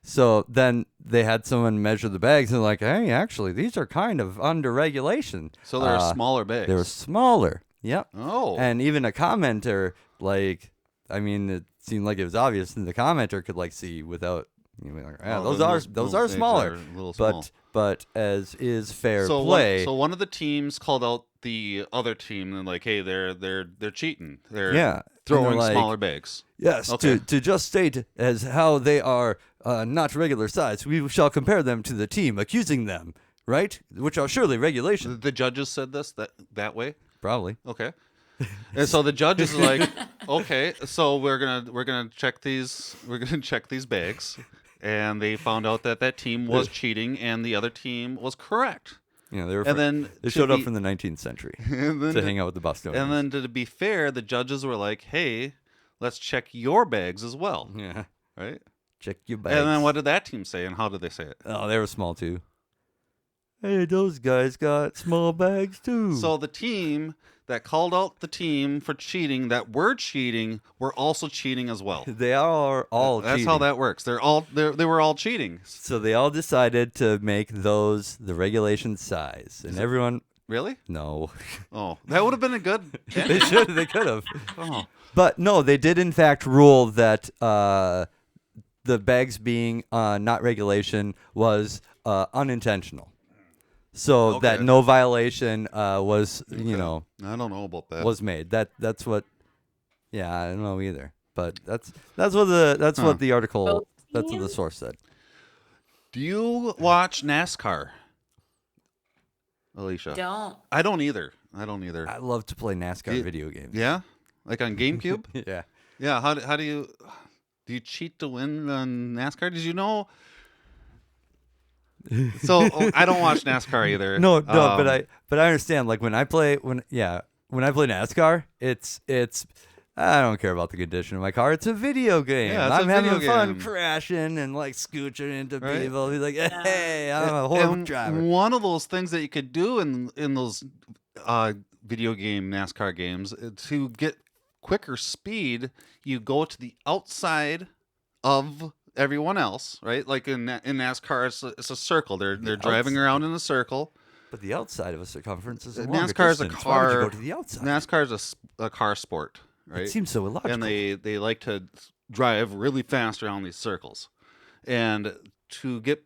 so then they had someone measure the bags, and they're like, "Hey, actually, these are kind of under regulation." So they're smaller bags. They were smaller. Yep. Oh. And even a commenter, like, I mean, it seemed like it was obvious, and the commenter could like see without. You know, like, yeah, Oh, those are bags smaller, are a little small. but as is fair so play. so one of the teams called out the other team and like, hey, they're cheating. They're Yeah. And throwing they're like, smaller bags. Yes, Okay. to just state as how they are not regular size, we shall compare them to the team accusing them, right? Which are surely regulation. The judges said this that way. Probably. Okay. And so the judges are like, okay, so we're gonna check these bags, and they found out that team was cheating and the other team was correct. You know, they were And then they to showed up be- from the 19th century And then to hang out with the Bostonians. And then to be fair, the judges were like, hey, let's check your bags as well, yeah, right? check your bags. And then what did that team say, and how did they say it? Oh, they were small too. Hey, those guys got small bags too. So the team that called out the team for cheating, that were cheating, were also cheating as well. they are all That's cheating. how that works. They were all cheating. So they all decided to make those the regulation size, and everyone. Really? No, Oh, that would have been a good. they should. They could have. Oh. But no, they did in fact rule that the bags being not regulation was unintentional. So that Okay. no violation was, you know, I don't know about that. was made. That's what. Yeah, I don't know either. But that's what the article. That's what the source said. Do you watch NASCAR, Alicia? Don't. I don't either. I love to play NASCAR video games. Yeah, like on GameCube. Yeah. Yeah. How do you cheat to win on NASCAR? Did you know? So I don't watch NASCAR either. No, but I understand. Like when I play NASCAR, it's I don't care about the condition of my car. It's a video game. Yeah, it's I'm a having video fun game. crashing and like scooching into Right. people. Be like, hey, I'm a horrible And driver. one of those things that you could do in those video game NASCAR games to get quicker speed, you go to the outside of everyone else, right? Like in NASCAR, it's a circle. They're driving around in a circle. But the outside of a circumference is a longer NASCAR is a distance. Why would you car. go to the outside? NASCAR is a car sport, right? It seems so illogical. And they like to drive really fast around these circles. And to get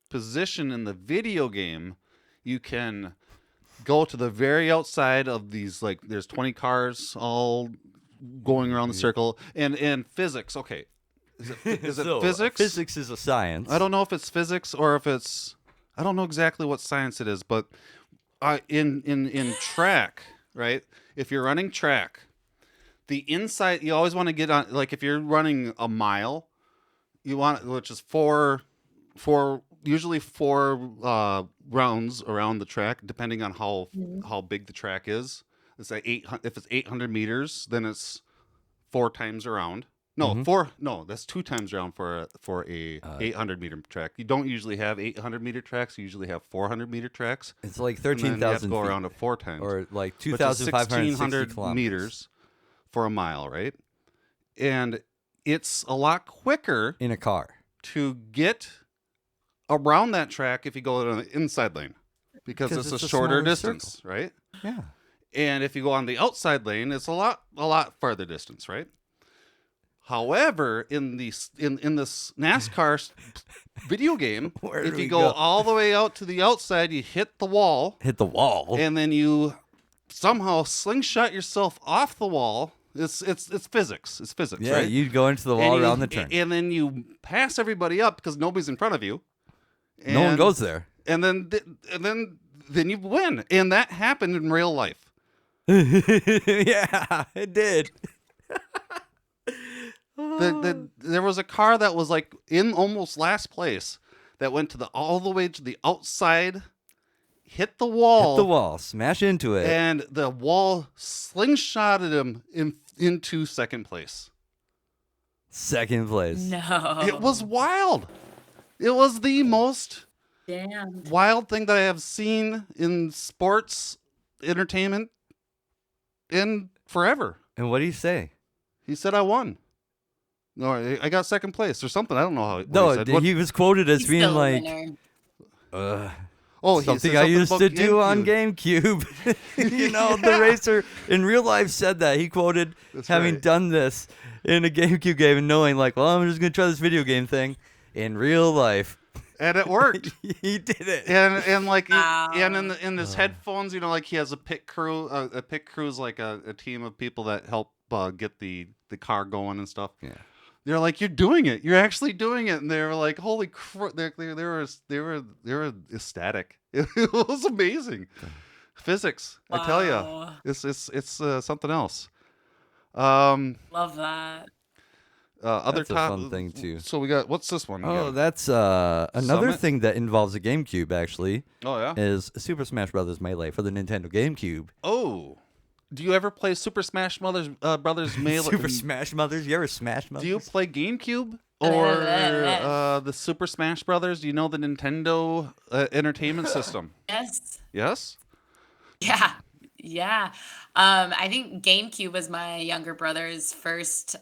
position in the video game, you can go to the very outside of these, like there's 20 cars all going around the circle. And physics, okay. Is it So, physics? Physics is a science. I don't know if it's physics or if it's I don't know exactly what science it is, but in track, right? If you're running track, the inside you always want to get on, like if you're running a mile, You want which is usually four rounds around the track, depending on how big the track is. It's like 800. If it's 800 meters, then it's 4 times around. No, four. No, that's 2 times around for a 800 meter track. You don't usually have 800 meter tracks. You usually have 400 meter tracks. It's like 13,000 go feet. around it 4 times, or like 2,560 kilometers meters for a mile, right? And it's a lot quicker in a car to get around that track if you go on the inside lane because it's a shorter distance, right? Yeah. And if you go on the outside lane, it's a lot farther distance, right? However, in this NASCAR video game, if you go all the way out to the outside, you hit the wall, and then you somehow slingshot yourself off the wall. It's physics. It's physics. Yeah, right? you go into the wall around the turn, and then you pass everybody up because nobody's in front of you. No one goes there, and then you win, and that happened in real life. Yeah, it did. There was a car that was like in almost last place that went all the way to the outside, hit the wall, smash into it, and the wall slingshotted him into second place. Second place. No. It was wild. It was the most wild thing that I have seen in sports entertainment in forever. And what did he say? He said I won. No, I got second place or something. I don't know how. He was quoted as being like, something I used to do on GameCube. The racer in real life said that. He quoted having done this in a GameCube game and knowing like, well, I'm just going to try this video game thing in real life. And it worked. He did it. And like, and in his headphones, like he has a pit crew. A pit crew is like a team of people that help get the car going and stuff. Yeah. They're like, you're doing it. You're actually doing it. And they were like, holy crap. They were ecstatic. It was amazing. Physics, wow. I tell you, it's something else. Love that. That's a fun thing too. So we got, what's this one? Oh, that's another thing that involves a GameCube actually. Oh yeah. Is Super Smash Brothers Melee for the Nintendo GameCube. Oh. Do you ever play Super Smash Brothers Melee? Super Smash Brothers? You ever Smash Brothers? Do you play GameCube or the Super Smash Brothers? Do you know the Nintendo Entertainment System? Yes. Yes? Yeah. I think GameCube was my younger brother's first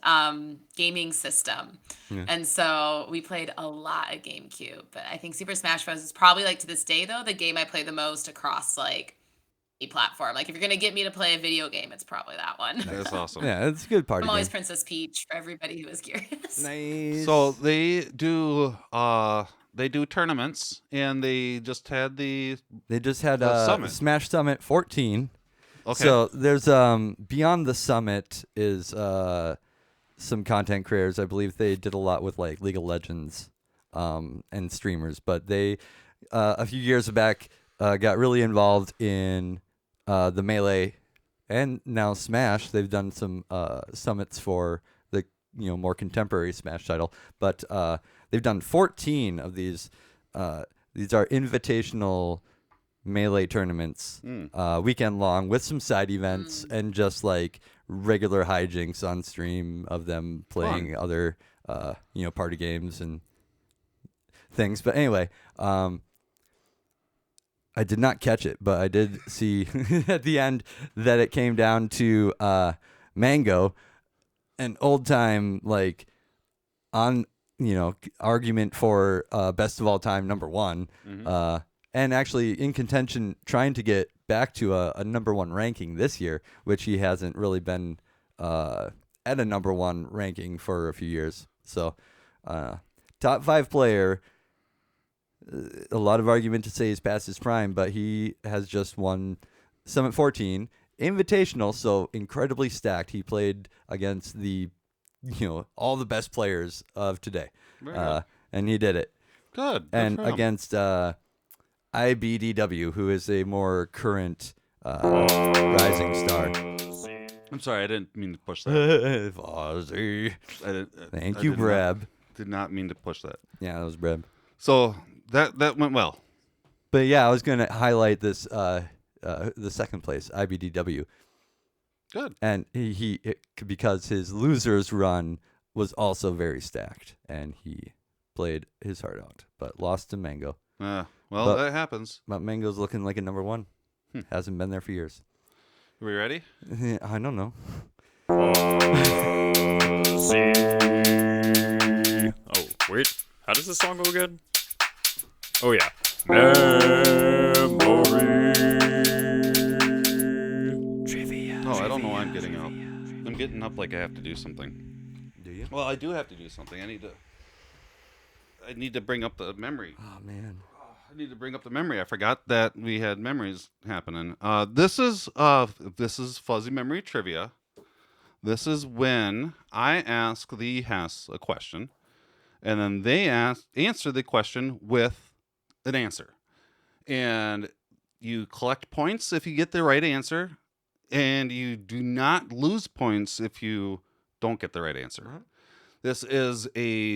gaming system. Yeah. And so we played a lot of GameCube. But I think Super Smash Bros. Is probably, like, to this day, though, the game I play the most across, like, platform. Like if you're gonna get me to play a video game, it's probably that one. That's awesome. Yeah, it's a good party. I'm always game. Princess Peach for everybody who is curious. Nice. So they do tournaments, and they just had Summit. Smash Summit 14. Okay. So there's beyond the summit is some content creators. I believe they did a lot with like League of Legends and streamers, but they a few years back got really involved in the Melee and now Smash. They've done some summits for the more contemporary Smash title, but they've done 14 of these. These are invitational Melee tournaments, weekend long, with some side events and just like regular hijinks on stream of them playing other party games and things. But anyway, I did not catch it, but I did see at the end that it came down to Mango, an old time like on argument for best of all time #1, and actually in contention trying to get back to a #1 ranking this year, which he hasn't really been at a #1 ranking for a few years. So top 5 player. A lot of argument to say he's past his prime, but he has just won Summit 14 Invitational, so incredibly stacked. He played against all the best players of today, and he did it. Good. And against IBDW, who is a more current rising star. I'm sorry, I didn't mean to push that. Fuzzy. Thank you, Brab. Did not mean to push that. Yeah, that was Brad. So that went well. But yeah, I was going to highlight this, the second place, IBDW. Good. And because his losers run was also very stacked, and he played his heart out, but lost to Mango. That happens. But Mango's looking like a number one. Hasn't been there for years. Are we ready? I don't know. Oh, wait. How does this song go again? Oh, yeah. Memory. Trivia. Oh, I don't know why I'm getting up. I'm getting up like I have to do something. Do you? Well, I do have to do something. I need to bring up the memory. Oh, man. I need to bring up the memory. I forgot that we had memories happening. This is fuzzy memory trivia. This is when I ask the Hess a question, and then they answer the question with an answer. And you collect points if you get the right answer, and you do not lose points if you don't get the right answer. Uh-huh. This is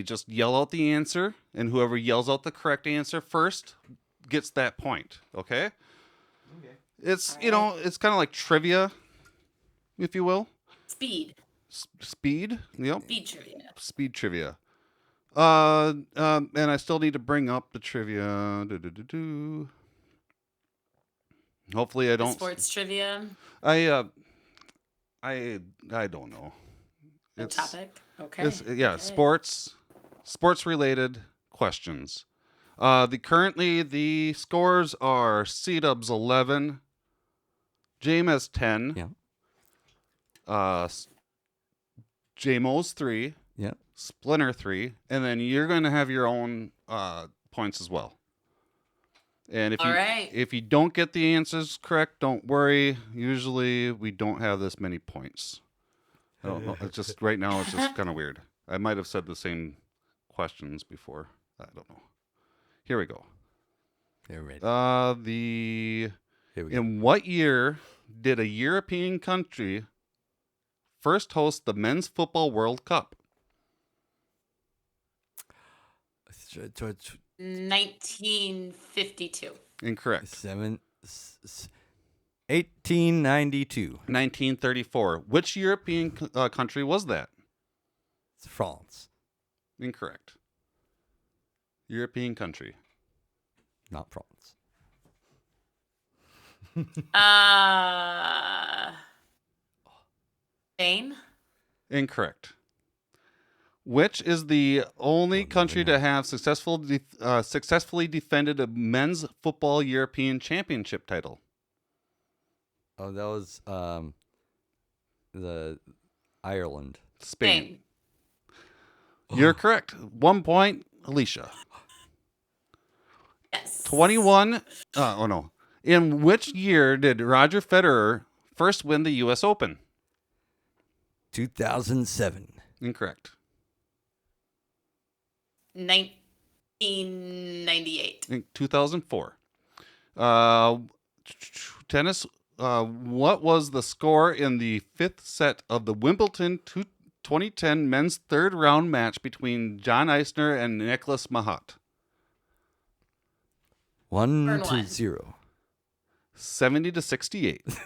just yell out the answer, and whoever yells out the correct answer first gets that point. Okay? It's, it's kind of like trivia, if you will. Speed. Speed? Yep. Speed trivia. Speed trivia. And I still need to bring up the trivia. Hopefully I don't. Sports trivia. I don't know. No topic. Okay. Okay. Sports related questions. Currently the scores are C-Dubs 11, James 10. Yeah. JMO's 3. Yeah. Splinter 3, and then you're going to have your own points as well. And if you don't get the answers correct, don't worry. Usually we don't have this many points. I don't know. It's just right now it's just kind of weird. I might have said the same questions before. I don't know. Here we go. You're ready. Here we go. In what year did a European country first host the Men's Football World Cup? 1952. Incorrect. 1892. 1934. Which European country was that? It's France. Incorrect. European country. Not France. Spain. Incorrect. Which is the only country to have successfully defended a men's football European championship title? Oh, that was the Ireland. Spain. You're correct. 1 point, Alicia. Yes. 21. Oh no. In which year did Roger Federer first win the U.S. Open? 2007. Incorrect. 1998. In 2004. Tennis. What was the score in the fifth set of the Wimbledon 2010 men's third round match between John Isner and Nicholas Mahut? 1-0. 70-68.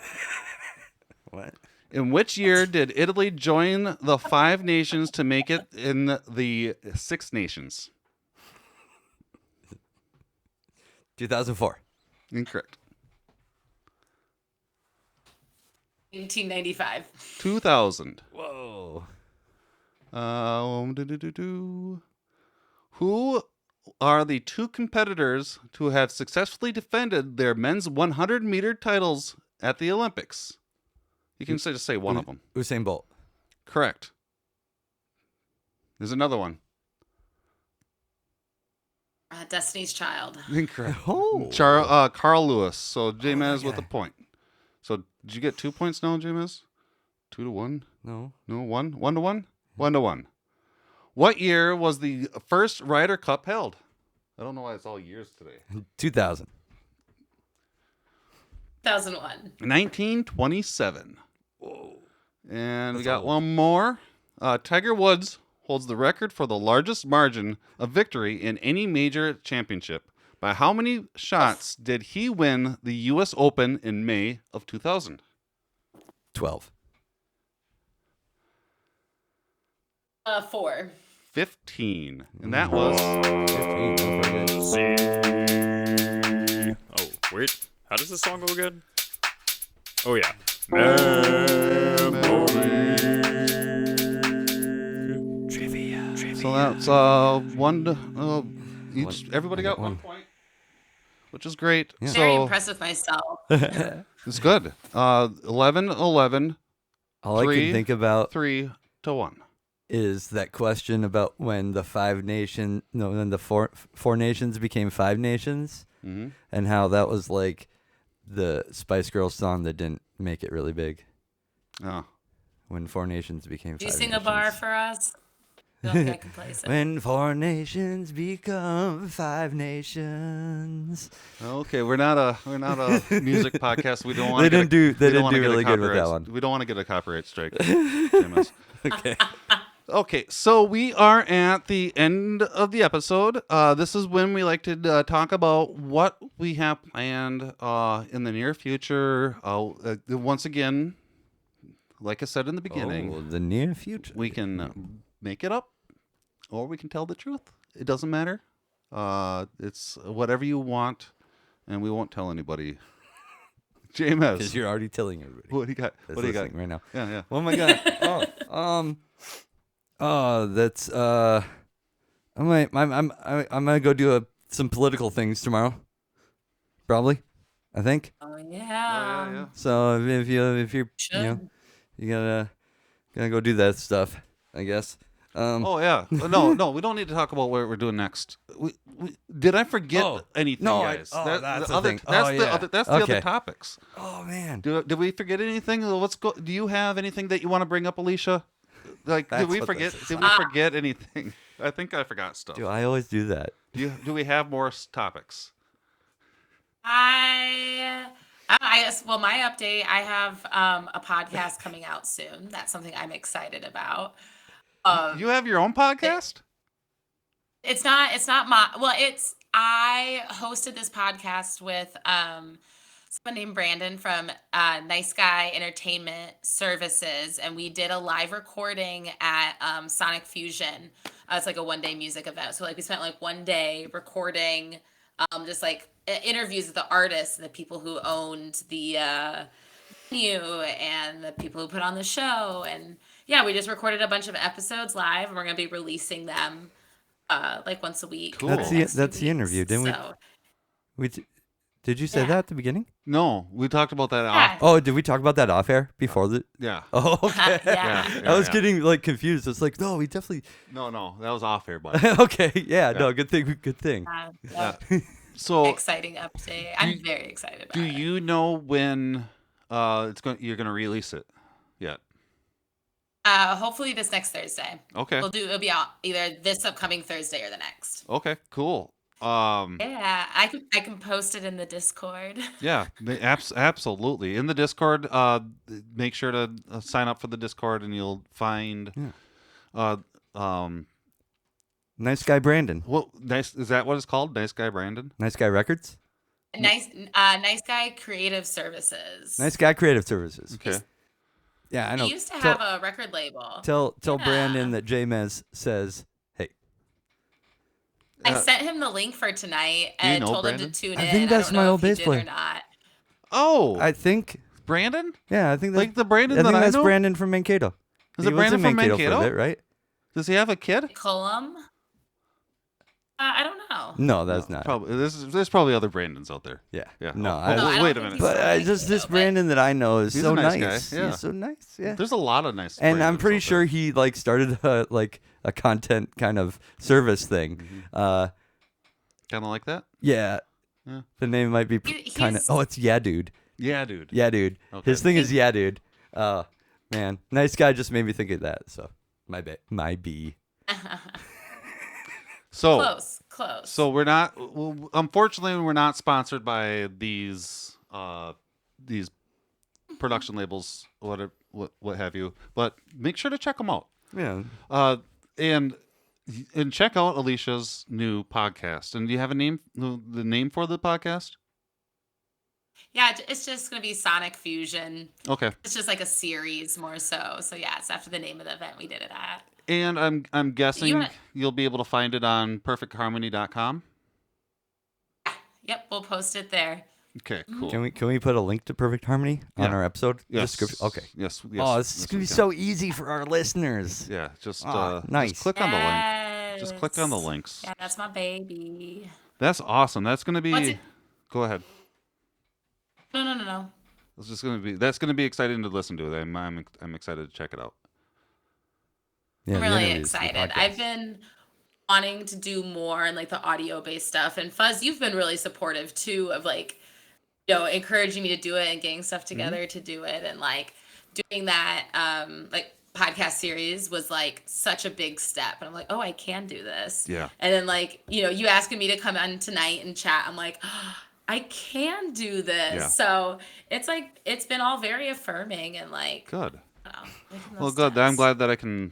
What? In which year did Italy join the 5 nations to make it in the 6 nations? 2004. Incorrect. 1995. 2000. Whoa. Who are the 2 competitors to have successfully defended their men's 100-meter titles at the Olympics? You can just say one of them. Usain Bolt. Correct. There's another one. Destiny's Child. Incorrect. Oh. Carl Lewis. So James with a point. So did you get 2 points now, James? 2-1? No. No, 1? 1-1? 1-1. What year was the first Ryder Cup held? I don't know why it's all years today. 2000. 2001. 1927. Whoa. And we That's got old. one more. Tiger Woods holds the record for the largest margin of victory in any major championship. By how many shots did he win the U.S. Open in May of 2000? 12. 4. 15. And that was 15. Oh, wait. How does this song go again? Oh, yeah. Trivia. So that's one each. Everybody got 1 point, which is great. Yeah. Very So impressed with myself. it's good. 11-11. All I can think about 3-1. is that question about when the when the four nations became 5 nations, and how that was like the Spice Girls song that didn't make it really big. Oh. When 4 nations became 5 Do you sing nations. a bar for us? I feel like I can play some. When 4 nations become 5 nations. Okay, we're not a music podcast. We don't want. They didn't do really good with that one. We don't want to get a copyright strike. JMS. Okay. Okay, so we are at the end of the episode. This is when we like to talk about what we have planned in the near future. Once again, like I said in the beginning, the near future. We can make it up, or we can tell the truth. It doesn't matter. It's whatever you want, and we won't tell anybody. JMS, because you're already telling everybody. What do you got? That's What do you got right now? Yeah. Oh my god. That's I'm gonna go do some political things tomorrow. Probably, I think. Oh yeah. So if you're Should. you gotta go do that stuff, I guess. Oh yeah. No, we don't need to talk about what we're doing next. Did I forget anything, guys? That's the other, thing. That's the other topics. Oh man. Did we forget anything? Let's go. Do you have anything that you want to bring up, Alicia? Like, did we forget anything? I think I forgot stuff. Do I always do that? Do we have more topics? I guess. Well, my update. I have a podcast coming out soon. That's something I'm excited about. You have your own podcast? It's not my. Well, I hosted this podcast with someone named Brandon from Nice Guy Entertainment Services, and we did a live recording at Sonic Fusion. It's like a 1-day music event. So like we spent like 1 day recording just like interviews with the artists and the people who owned the venue and the people who put on the show. And yeah, we just recorded a bunch of episodes live, and we're going to be releasing them like once a week. Cool. That's the interview, didn't we? Did you say that at the beginning? No, we talked about that off. Oh, did we talk about that off air before the? Yeah. Oh, okay. Yeah. I was getting like confused. It's like, no, we definitely. No, that was off air, buddy. Okay, yeah, no, good thing. So exciting update. I'm very excited about it. Do you know when you're going to release it yet? Hopefully this next Thursday. Okay. It'll be out either this upcoming Thursday or the next. Okay, cool. Yeah, I can post it in the Discord. Yeah, absolutely. In the Discord, make sure to sign up for the Discord, and you'll find Nice Guy Brandon. Nice, is that what it's called? Nice Guy Brandon? Nice Guy Records? Nice Guy Creative Services. Nice Guy Creative Services. Okay. Yeah, I know. He used to have a record label. Tell Brandon that J-Mez says, hey. I sent him the link for tonight and told Brandon? him to tune in. I think that's my old bass player. Or not. Oh, I think Brandon? Yeah, I think that's like the Brandon I think that that's I know? Brandon from Mankato. Is it Brandon from Mankato Mankato? for a bit, right? Does he have a kid? Cullum? I don't know. No, that's not. Probably. There's probably other Brandons out there. Yeah. Yeah. No, wait a minute. But just this Brandon that I know is He's so a nice nice. guy, yeah. He's so nice. Yeah. There's a lot of nice. And I'm Brandons pretty out sure he like started a content kind of service thing. Kind of like that. Yeah. Yeah. The name might be kind of. Oh, it's Yeah Dude. Yeah, dude. Yeah, dude. Okay. His thing is Yeah Dude. Man, Nice Guy just made me think of that. So my B. So close. So we're not. Unfortunately, we're not sponsored by these production labels, what have you. But make sure to check them out. Yeah. and check out Alicia's new podcast. And do you have a name? The name for the podcast? Yeah, it's just going to be Sonic Fusion. Okay. It's just like a series more so. So yeah, it's after the name of the event we did it at. And I'm guessing you'll be able to find it on perfectharmony.com. Yep, we'll post it there. Okay, cool. Can we put a link to Perfect Harmony on our episode description? Okay. Yes. Oh, this is gonna be so easy for our listeners. Yeah, just nice. Just click on the link. Just click on the links. Yeah, that's my baby. That's awesome. That's gonna be. Go ahead. No. That's gonna be exciting to listen to. I'm excited to check it out. Yeah, I'm really excited. I've been wanting to do more and like the audio based stuff. And Fuzz, you've been really supportive too of like, encouraging me to do it and getting stuff together to do it. And like doing that like podcast series was like such a big step. And I'm like, oh, I can do this. Yeah. And then like, you asking me to come on tonight and chat. I'm like, oh, I can do this. Yeah. So it's like, it's been all very affirming and like. Good. Making Well, those good. I'm steps. glad that I can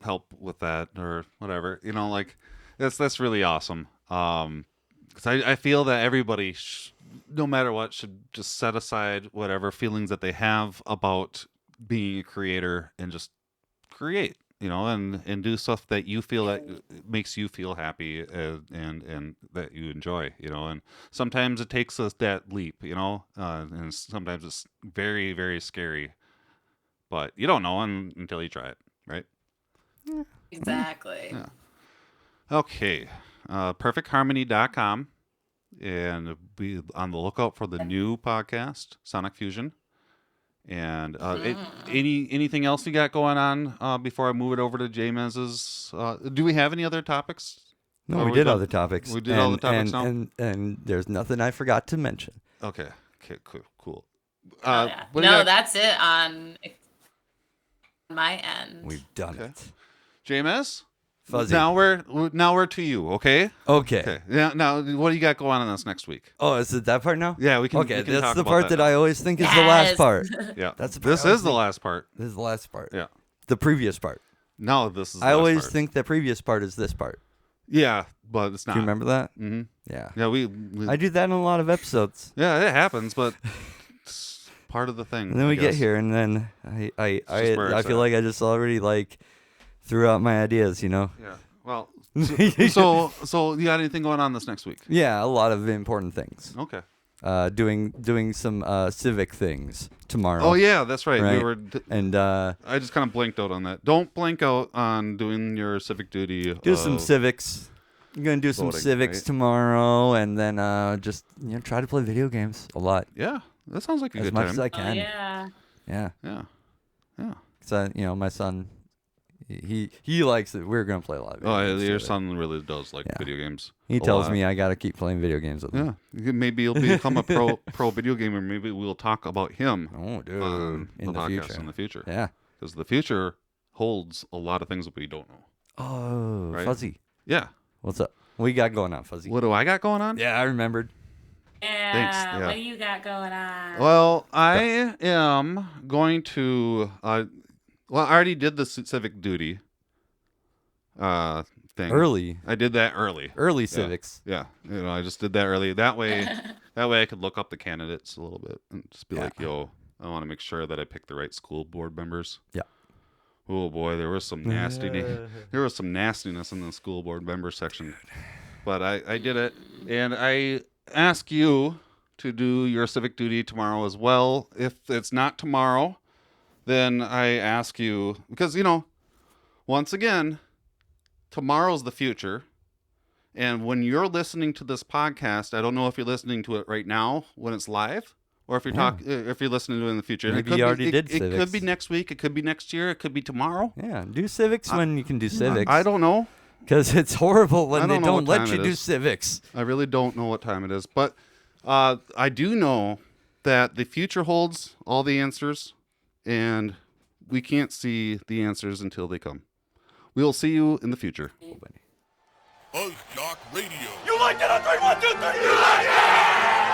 help with that or whatever. Like that's really awesome. Because I feel that everybody, no matter what, should just set aside whatever feelings that they have about being a creator and just create. And do stuff that you feel that makes you feel happy and that you enjoy. And sometimes it takes us that leap. And sometimes it's very, very scary. But you don't know until you try it, right? Exactly. Yeah. Okay. Perfectharmony.com. And be on the lookout for the new podcast, Sonic Fusion. And anything else you got going on before I move it over to James's? Do we have any other topics? No, we did other topics. We did all the topics now? And there's nothing I forgot to mention. Okay, cool. Yeah. No, that's it on my end. We've done it. James? Fuzzy. Now we're to you, okay? Okay. Yeah. Now, what do you got going on this next week? Oh, is it that part now? Yeah, we can. Okay, we can that's talk the about part that I always think is the last part. Yeah, that's the this is the last part. This is the last part. Yeah, the previous part. No, this is. I always think the previous part is this part. Yeah, but it's not. Do you remember that? Mm-hmm. Yeah. Yeah, we I do that in a lot of episodes. Yeah, it happens, but it's part of the thing. And then we get here, and then I feel like I just already like threw out my ideas, Yeah. Well, so you got anything going on this next week? Yeah, a lot of important things. Okay. Doing some civic things tomorrow. Oh yeah, that's right. Right? We were, and I just kind of blanked out on that. Don't blank out on doing your civic duty. Do some civics. I'm gonna do some voting, civics right? tomorrow, and then just try to play video games a lot. Yeah, that sounds like a good as much time. as I can. Yeah. So my son, he likes it. We're gonna play a lot of video games your together. son really does like video games. He tells me I gotta keep playing video games with him. Yeah, maybe he'll become a pro video gamer. Maybe we'll talk about him. Oh, dude, on in the podcast future. in the future. Yeah, because the future holds a lot of things that we don't know. Oh, right? Fuzzy. Yeah. What's up? What you got going on, Fuzzy? What do I got going on? Yeah, I remembered. Yeah. Thanks. Yeah. What do you got going on? Well, I am going to. I already did the civic duty. Thing. Early. I did that early. Early civics. Yeah. I just did that early. That way I could look up the candidates a little bit and just be like, yo, I want to make sure that I pick the right school board members. Yeah. Oh boy, there was some nastiness in the school board member section. But I did it, and I ask you to do your civic duty tomorrow as well. If it's not tomorrow, then I ask you, because once again, tomorrow's the future. And when you're listening to this podcast, I don't know if you're listening to it right now when it's live, or if you're if you're listening to it in the future. Maybe you already did civics. It could be next week. It could be next year. It could be tomorrow. Yeah, do civics when you can do civics. I don't know. Because it's horrible when they don't let you do is. civics. I really don't know what time it is. But I do know that the future holds all the answers, and we can't see the answers until they come. We will see you in the future. FuzzJock Radio. You like it on 3, 1, 2, 3. You like it!